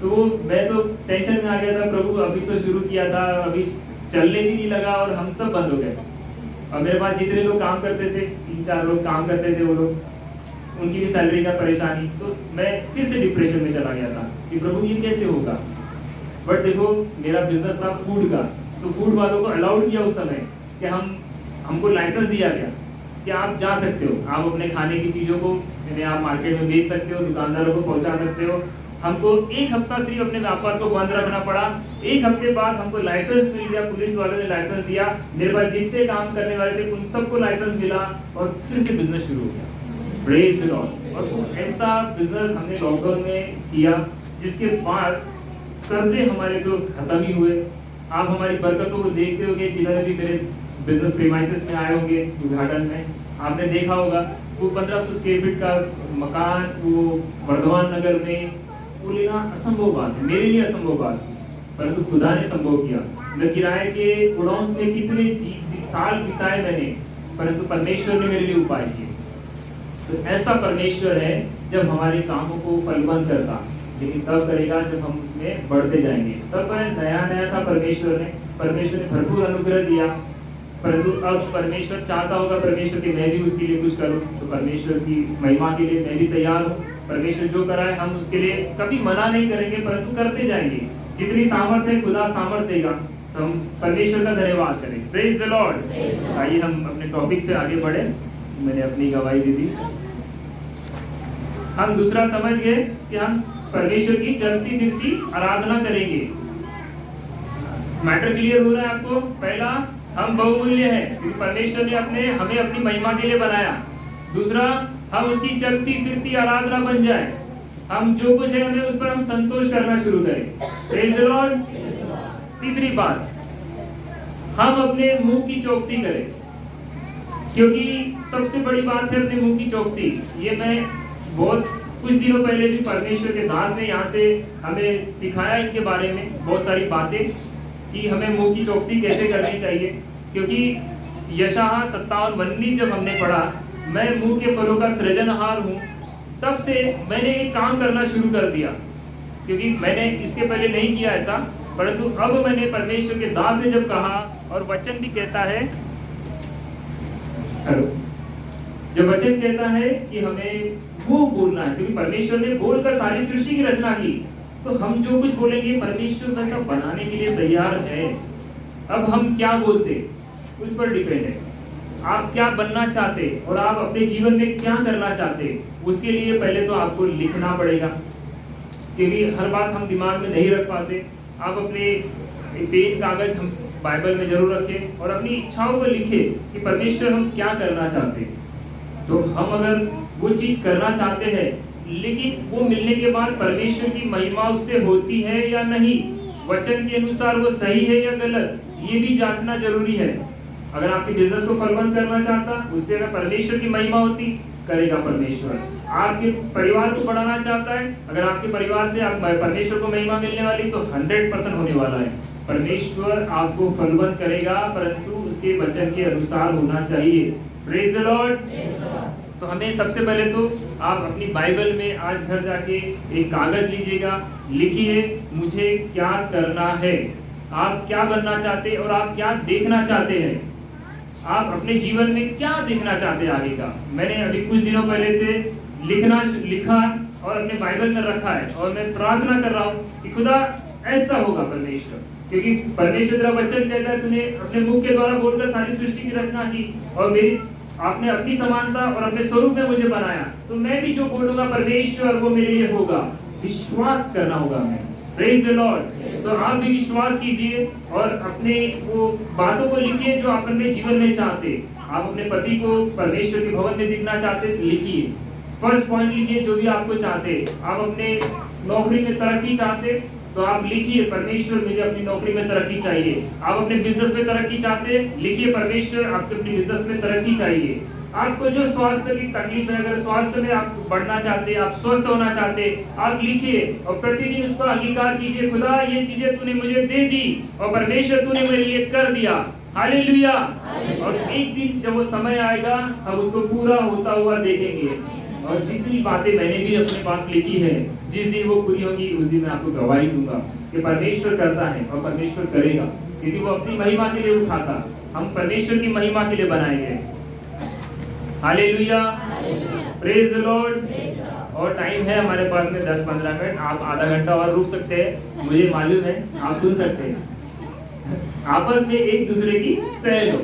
तो मैं तो टेंशन में आ गया था, प्रभु अभी तो शुरू किया था, अभी चलने भी नहीं लगा और हम सब बंद हो गए। और मेरे पास जितने लोग काम करते थे, 3-4 लोग काम करते थे, वो लोग उनकी भी सैलरी का परेशानी। तो मैं फिर से डिप्रेशन में चला गया था कि प्रभु ये कैसे होगा। बट देखो मेरा बिजनेस था फूड का, तो फूड वालों को अलाउड किया उस समय कि हमको लाइसेंस दिया गया कि आप जा सकते हो, आप अपने खाने की चीज़ों को आप मार्केट में बेच सकते हो, दुकानदारों को पहुंचा सकते हो। हमको 1 हफ्ता सिर्फ अपने व्यापार को बंद रखना पड़ा। 1 हफ्ते बाद हमको लाइसेंस मिल गया, पुलिस वालों ने लाइसेंस दिया, मेरे पास जितने काम करने वाले थे उन सबको लाइसेंस मिला और फिर से बिजनेस शुरू हो गया। Praise the Lord. और ऐसा बिजनेस हमने लॉकडाउन में किया, जिसके बाद कर्जे हमारे तो खत्म ही हुए। आप हमारी बरकतों को देखते होंगे, जिन्होंने भी मेरे बिजनेस प्रीमाइसेस में आए होंगे उद्घाटन में, आपने देखा होगा वो 1500 स्क्वायर फीट का मकान वो वर्धमान नगर में, वो लेना असंभव बात है, मेरे लिए असंभव बात है, परंतु खुदा ने संभव किया। मैं किराए के गोडाउन में कितने साल बिताए मैंने, परंतु परमेश्वर ने मेरे लिए उपाय किए। तो ऐसा परमेश्वर है जब हमारे कामों को फलवंत करता, लेकिन तब करेगा जब हम उसमें बढ़ते जाएंगे। तब नया था परमेश्वर ने भरपूर अनुग्रह दिया, परंतु अब परमेश्वर चाहता होगा परमेश्वर कि मैं भी उसके लिए कुछ करूं। तो परमेश्वर की महिमा के लिए मैं भी तैयार हूं। परमेश्वर जो करा है हम उसके लिए कभी मना नहीं करेंगे, परंतु करते जाएंगे। जितनी सामर्थ्य है खुदा सामर्थ्य देगा, तो हम परमेश्वर का धन्यवाद करें। Praise the Lord. आइए हम अपने टॉपिक पे आगे बढ़े। मैंने अपनी गवाही दे दी। हम दूसरा समझ गए कि हम परमेश्वर की चलती फिरती आराधना करेंगे। मैटर क्लियर हो रहा है आपको? पहला, हम बहुमूल्य हैं क्योंकि परमेश्वर ने हमें अपनी महिमा के लिए बनाया। दूसरा, हम उसकी चलती फिरती आराधना बन जाए। हम जो कुछ है हमें उस पर हम संतोष करना शुरू करें। Praise the Lord. तीसरी बात, हम अपने मुंह की चौकसी करें, क्योंकि सबसे बड़ी बात है अपने मुंह की चौकसी। ये मैं बहुत कुछ दिनों पहले भी परमेश्वर के दास ने यहाँ से हमें सिखाया इनके बारे में बहुत सारी बातें कि हमें मुंह की चौकसी कैसे करनी चाहिए। क्योंकि यशायाह 57:19 जब हमने पढ़ा, मैं मुंह के फलों का सृजनहार हूँ, तब से मैंने एक काम करना शुरू कर दिया। क्योंकि मैंने इसके पहले नहीं किया ऐसा, परंतु अब मैंने परमेश्वर के दास ने जब कहा, और वचन भी कहता है, जब वचन कहता है कि हमें वो बोलना है, क्योंकि परमेश्वर ने बोलकर सारी सृष्टि की रचना की, तो हम जो कुछ बोलेंगे परमेश्वर वैसा बनाने के लिए तैयार है। अब हम क्या बोलते उस पर डिपेंड है। आप क्या बनना चाहते और आप अपने जीवन में क्या करना चाहते, उसके लिए पहले तो आपको लिखना पड़ेगा, क्योंकि हर बात हम दिमाग में नहीं रख पाते। आप अपने पेन कागज हम बाइबल में जरूर रखें और अपनी इच्छाओं को लिखें कि परमेश्वर हम क्या करना चाहते हैं। तो हम अगर वो चीज करना चाहते हैं, लेकिन वो मिलने के बाद परमेश्वर की महिमा उससे होती है या नहीं, वचन के अनुसार वो सही है या गलत, ये भी जांचना जरूरी है। अगर आपके बिजनेस को फलवंत करना चाहता, उससे अगर परमेश्वर की महिमा होती, करेगा परमेश्वर। आपके परिवार को बढ़ाना चाहता है, अगर आपके परिवार से आप परमेश्वर को महिमा मिलने वाली, तो 100% होने वाला है। परमेश्वर आपको फलवंत करेगा, परंतु उसके वचन के अनुसार होना चाहिए। Praise the Lord. तो हमें सबसे पहले तो आप अपनी बाइबल में आज घर जाके एक कागज लीजिएगा, लिखिए मुझे क्या करना है, आप क्या बनना चाहते और आप क्या देखना चाहते हैं, आप अपने जीवन में क्या देखना चाहते हैं आगे का। मैंने अभी कुछ दिनों पहले से लिखा और अपने बाइबल में रखा है, और मैं प्रार्थना कर रहा हूँ कि खुदा ऐसा होगा परमेश्वर, क्योंकि परमेश्वर तेरा वचन कहता है तूने अपने मुंह के द्वारा बोलकर सारी सृष्टि की रचना की, और मेरी आपने अपनी समानता और अपने स्वरूप में मुझे बनाया, तो मैं भी जो बोलूंगा परमेश्वर वो मेरे लिए होगा। विश्वास करना होगा मैं। Praise the Lord. तो आप भी विश्वास कीजिए और अपने वो बातों को लिखिए जो आप अपने जीवन में चाहते। आप अपने पति को परमेश्वर के भवन में दिखना चाहते तो लिखिए। फर्स्ट पॉइंट लिखिए जो भी आपको चाहते। आप अपने नौकरी में तरक्की चाहते तो आप लिखिए परमेश्वर मुझे अपनी नौकरी में तरक्की चाहिए। आप अपने बिजनेस में तरक्की चाहते, लिखिए परमेश्वर आपके अपनी बिजनेस में तरक्की चाहिए। आपको जो स्वास्थ्य की तकलीफ है, अगर स्वास्थ्य में आप बढ़ना चाहते, आप स्वस्थ होना चाहते, आप लिखिए और प्रतिदिन उसको अंगीकार कीजिए। खुदा ये चीजें तूने मुझे दे दी और परमेश्वर तूने मेरे लिए कर दिया। हालेलुया। और एक दिन जब वो समय आएगा हम उसको पूरा होता हुआ देखेंगे। और जितनी बातें मैंने भी अपने पास लिखी है, जिस दिन वो पूरी होगी उस दिन मैं आपको गवाही दूंगा कि परमेश्वर करता है और परमेश्वर करेगा, क्योंकि वो अपनी महिमा के लिए उठाता। हम परमेश्वर की महिमा के लिए बनाए गए। हालेलुया। Praise the Lord. और टाइम है हमारे पास में 10-15 मिनट। आप आधा घंटा और रुक सकते हैं, मुझे मालूम है आप सुन सकते हैं। आपस में एक दूसरे की सह लो,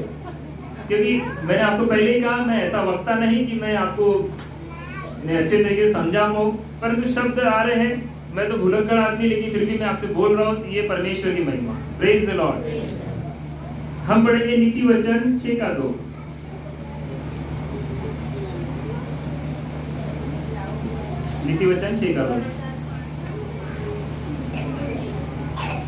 क्योंकि मैंने आपको पहले ही कहा मैं ऐसा वक्ता नहीं कि मैं आपको अच्छे तरीके से समझा पाऊं, परंतु शब्द आ रहे हैं। मैं तो भुलक्कड़ आदमी, लेकिन फिर भी मैं आपसे बोल रहा हूँ ये परमेश्वर की महिमा। Praise the Lord. हम पढ़ेंगे नीति वचन 6:2। नीति वचन 6:2।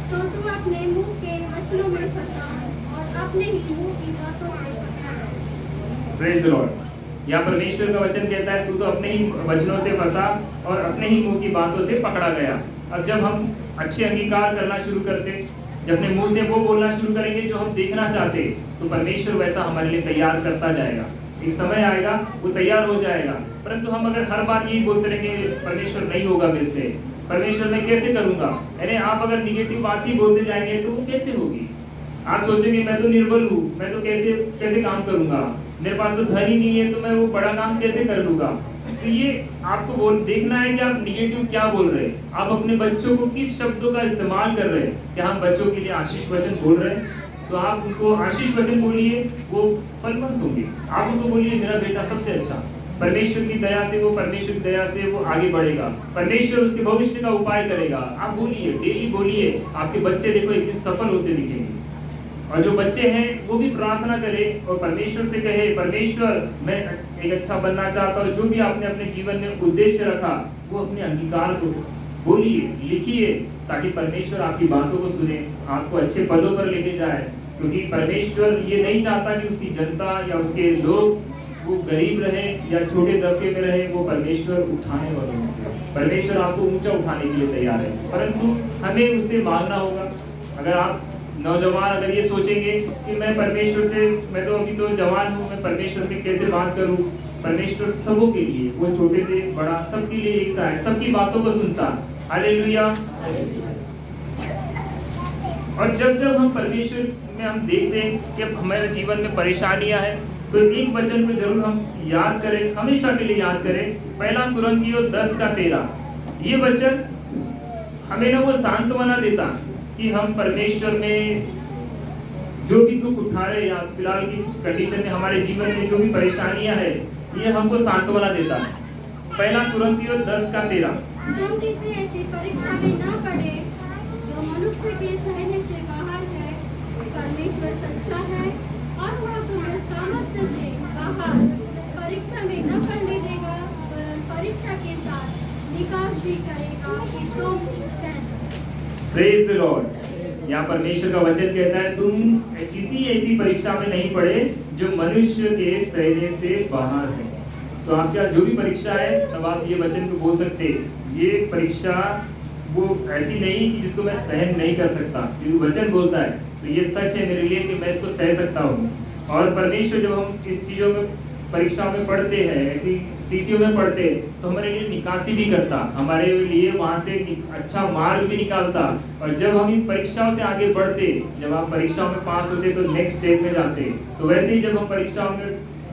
तो तुम अपने मुंह के वचनों में फंसा और अपने ही मुंह की बातों से पकड़ा है। Praise the Lord. यहाँ परमेश्वर का वचन कहता है तू तो अपने ही वचनों से फंसा और अपने ही मुंह की बातों से पकड़ा गया। अब जब हम अच्छे अंगीकार करना शुरू करते, जब अपने मुंह से वो बोलना शुरू करेंगे जो हम देखना चाहते, तो परमेश्वर वैसा हमारे लिए तैयार करता जाएगा। एक समय आएगा वो तैयार हो जाएगा। परंतु हम अगर हर बार यही बोलते रहेंगे परमेश्वर नहीं होगा मेरे से, परमेश्वर मैं कैसे करूंगा, यानी आप अगर निगेटिव बात ही बोलते जाएंगे तो वो कैसे होगी। आप सोचेंगे मैं तो निर्बल हूँ, मैं तो कैसे काम करूंगा, मेरे पास तो धन ही नहीं है तो मैं वो बड़ा काम कैसे कर लूंगा। तो ये आपको देखना है कि आप निगेटिव क्या बोल रहे हैं। आप अपने बच्चों को किस शब्दों का इस्तेमाल कर रहे हैं। क्या हम बच्चों के लिए आशीष वचन बोल रहे हैं, तो आप उनको आशीष वचन बोलिए, वो फलवंत होंगे। आप उनको बोलिए मेरा बेटा सबसे अच्छा, परमेश्वर की दया से वो आगे बढ़ेगा, परमेश्वर उसके भविष्य का उपाय करेगा। आप बोलिए, डेली बोलिए। आपके बच्चे देखो एक दिन सफल होते दिखेंगे। और जो बच्चे हैं वो भी प्रार्थना करें और परमेश्वर से कहे परमेश्वर मैं एक अच्छा बनना चाहता हूँ। जो भी आपने अपने जीवन में उद्देश्य रखा वो अपने अंगीकार को बोलिए, लिखिए, ताकि परमेश्वर आपकी बातों को सुने, आपको अच्छे पदों पर लेके जाए। क्योंकि परमेश्वर ये नहीं चाहता कि उसकी जनता या उसके लोग वो गरीब रहे या छोटे दबके में रहे। वो परमेश्वर उठाने वालों में से, परमेश्वर आपको ऊंचा उठाने के लिए तैयार है, परंतु हमें उससे मांगना होगा। अगर आप नौजवान अगर ये सोचेंगे कि मैं परमेश्वर से, मैं तो अभी तो जवान हूँ, मैं परमेश्वर से कैसे बात करूँ। परमेश्वर सबों के लिए, वो छोटे से बड़ा सबके लिए एक सा है, सबकी बातों को सुनता। हालेलुया। और जब हम परमेश्वर में हम देखते हैं कि हमारे जीवन में परेशानियां हैं, तो एक वचन को जरूर हम याद करें, हमेशा के लिए याद करें। 1 कुरिन्थियों 10:13 ये वचन हमें ना वो सांत्वना देता कि हम परमेश्वर में जो भी दुख उठा रहे या फिलहाल की कंडीशन में हमारे जीवन में जो भी परेशानियां है, ये हमको सांत्वना देता है। 1 कुरिन्थियों 10:13 तुम किसी ऐसी परीक्षा में न पड़े जो मनुष्य के सहने से बाहर है। परमेश्वर सच्चा है और वह तुम्हें सामर्थ्य से बाहर परीक्षा में न पड़ने देगा, पर परीक्षा के साथ निकास भी करेगा कि तुम सह सको। Praise the Lord. यहाँ परमेश्वर का वचन कहता है तुम किसी ऐसी परीक्षा में नहीं पड़े जो मनुष्य के सहने से बाहर है। तो आपका जो भी परीक्षा है, तब आप ये वचन को बोल सकते हैं, ये परीक्षा वो ऐसी नहीं कि जिसको मैं सहन नहीं कर सकता, क्योंकि वचन बोलता है तो ये सच है मेरे लिए कि मैं इसको सह सकता हूँ। और परमेश्वर जब हम इस चीजों में परीक्षाओं में पढ़ते हैं, ऐसी स्थितियों में पढ़ते हैं, तो हमारे लिए निकासी भी करता, हमारे लिए वहां से अच्छा मार्ग भी निकालता। और जब हम इन परीक्षाओं से आगे बढ़ते, जब आप परीक्षाओं में पास होते तो नेक्स्ट स्टेज में जाते, तो वैसे ही जब हम परीक्षाओं में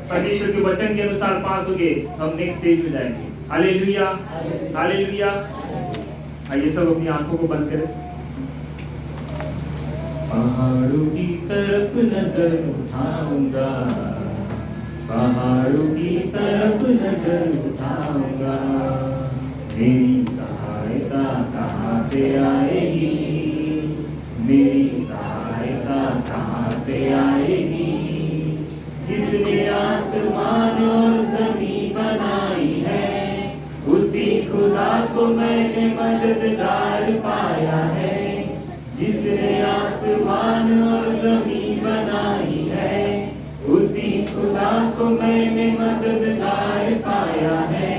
परमेश्वर के वचन के अनुसार पास हो गए, हम नेक्स्ट स्टेज में जाएंगे। Hallelujah, hallelujah. आइए सब अपनी आंखों को बंद करें। पहाड़ों की तरफ नजर उठाऊंगा, पहाड़ों की तरफ नजर उठाऊंगा, मेरी सहायता कहाँ से आएगी, मेरी सहायता कहाँ से आएगी। जिसने आसमान और जमीन बनाई है, उसी खुदा को मैंने मददगार पाया है। जिसने आसमान और जमीन बनाई है, उसी खुदा को मैंने मददगार पाया है।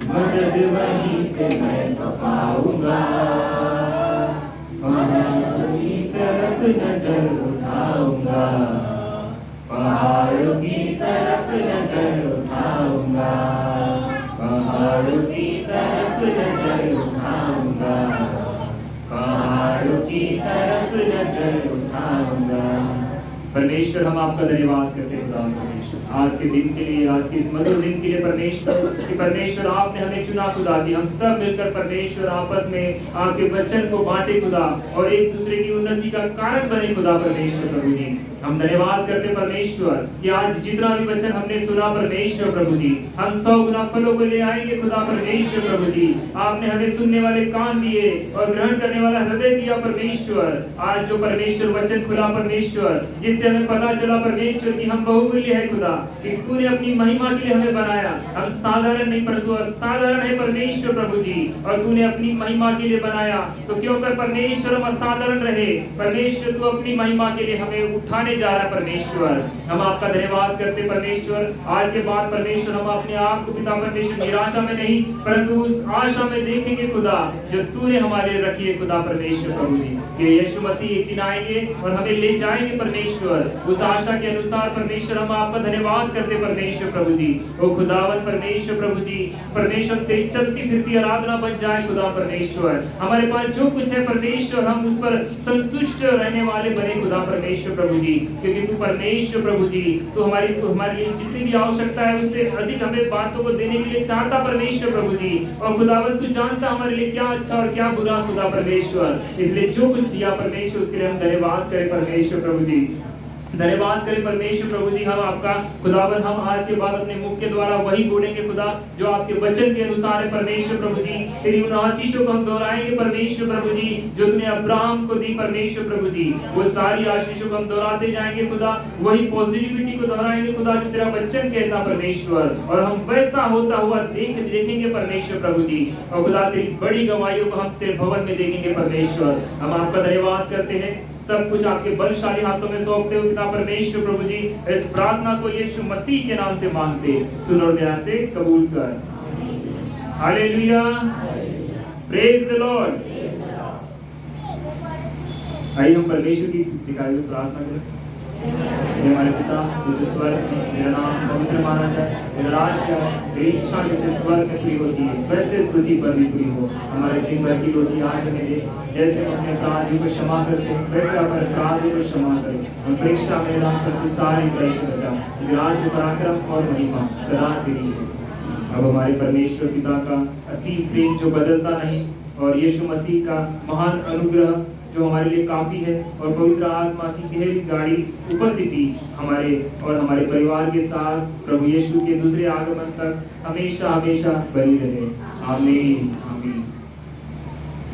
मदद वहीं से मैं तो पाऊंगा, पहाड़ों की तरफ नजर उठाऊंगा, पहाड़ों की तरफ नजर उठाऊंगा, पहाड़ों की तरफ नजर उठाऊंगा, पहाड़ों की तरफ नजर उठाऊंगा। परमेश्वर हम आपका धन्यवाद करते हैं खुदा परमेश्वर, आज के दिन के लिए, आज के इस मधुर दिन के लिए परमेश्वर, कि परमेश्वर आपने हमें चुना खुदा, कि हम सब मिलकर परमेश्वर आपस में आपके वचन को बांटे खुदा, और एक दूसरे की उन्नति का कारण बने खुदा परमेश्वर प्रभु जी। हम धन्यवाद करते परमेश्वर कि आज जितना भी वचन हमने सुना परमेश्वर प्रभु जी, हम 100 गुना फलों को ले आएंगे खुदा परमेश्वर प्रभु जी। आपने हमें सुनने वाले कान दिए और ग्रहण करने वाला हृदय दिया परमेश्वर। आज जो परमेश्वर वचन खुला परमेश्वर, जिससे हमें पता चला परमेश्वर कि हम बहुमूल्य है खुदा, कि तूने अपनी महिमा के लिए हमें बनाया। हम साधारण नहीं परंतु असाधारण है परमेश्वर प्रभु जी, और तूने अपनी महिमा के लिए बनाया, तो क्यों कर परमेश्वर हम असाधारण रहे। परमेश्वर तू अपनी महिमा के लिए हमें उठाने जा रहा है परमेश्वर। हम आपका धन्यवाद करते परमेश्वर। आज के बाद परमेश्वर हम अपने आप को पिता परमेश्वर निराशा में नहीं, परंतु उस आशा में देखेंगे खुदा जो तूने हमारे लिए रखी है खुदा परमेश्वर प्रभु जी, कि यीशु मसीह एक दिन आएंगे और हमें ले जाएंगे परमेश्वर। उस आशा के अनुसार परमेश्वर हम आपका धन्यवाद करते परमेश्वर प्रभु जी। ओ खुदावन परमेश्वर प्रभु जी, परमेश्वर तेरी चलती फिरती आराधना बन जाए खुदा परमेश्वर। हमारे पास जो कुछ है परमेश्वर, हम उस पर संतुष्ट रहने वाले बने खुदा परमेश्वर प्रभु जी, क्योंकि तू परमेश्वर प्रभु जी, तू हमारे लिए जितनी भी आवश्यकता है उससे अधिक हमें बातों को देने के लिए चाहता परमेश्वर प्रभु जी। और खुदावन तू जानता हमारे लिए क्या अच्छा और क्या बुरा खुदा परमेश्वर, इसलिए जो कुछ दिया परमेश्वर उसके लिए हम धन्यवाद करें परमेश्वर प्रभु जी। धन्यवाद करें परमेश्वर प्रभु जी। हम आपका खुदावन, हम आज के बाद अपने मुख के द्वारा वही बोलेंगे खुदा जो आपके वचन के अनुसार है परमेश्वर प्रभु जी। तेरी उन आशीषों को हम दोहराएंगे परमेश्वर प्रभु जी जो तूने अब्राहम को दी परमेश्वर प्रभु जी। वो सारी आशीषों को हम दोहराते जाएंगे खुदा, वही पॉजिटिविटी को दोहराएंगे खुदा जो तेरा वचन कहता परमेश्वर, और हम वैसा होता हुआ देखेंगे परमेश्वर प्रभु जी। और खुदा तेरी बड़ी गवाहियों को हम तेरे भवन में देखेंगे परमेश्वर। हम आपका धन्यवाद करते हैं, सब कुछ आपके बलशाली हाथों में सौंपते हुए पिता परमेश्वर प्रभु जी, इस प्रार्थना को यीशु मसीह के नाम से मांगते, सुन और दया से कबूल कर। Hallelujah, praise the Lord. आइए हम परमेश्वर की सिखाई हुई प्रार्थना करें। हमारे पिता जो स्वर्ग में, तेरा नाम पवित्र माना जाए, तेरा राज्य आए, तेरी इच्छा जैसे स्वर्ग में पूरी होती है वैसे इस पृथ्वी पर भी पूरी हो। हमारे दिन भर की रोटी आज हमें दे, जैसे हम अपने अपराधियों को क्षमा करते हैं वैसे हमारे अपराधियों को क्षमा करें। हम परीक्षा में ना कर तू सारी बुराई से बचा, राज्य पराक्रम और महिमा सदा तेरी है। अब हमारे परमेश्वर पिता का असीम प्रेम जो बदलता नहीं, और यीशु मसीह का महान अनुग्रह जो हमारे लिए काफी है, और पवित्र आत्मा की गहरी गाढ़ी उपस्थिति हमारे और हमारे परिवार के साथ प्रभु यीशु के दूसरे आगमन तक हमेशा हमेशा बनी रहे। आमीन आमीन।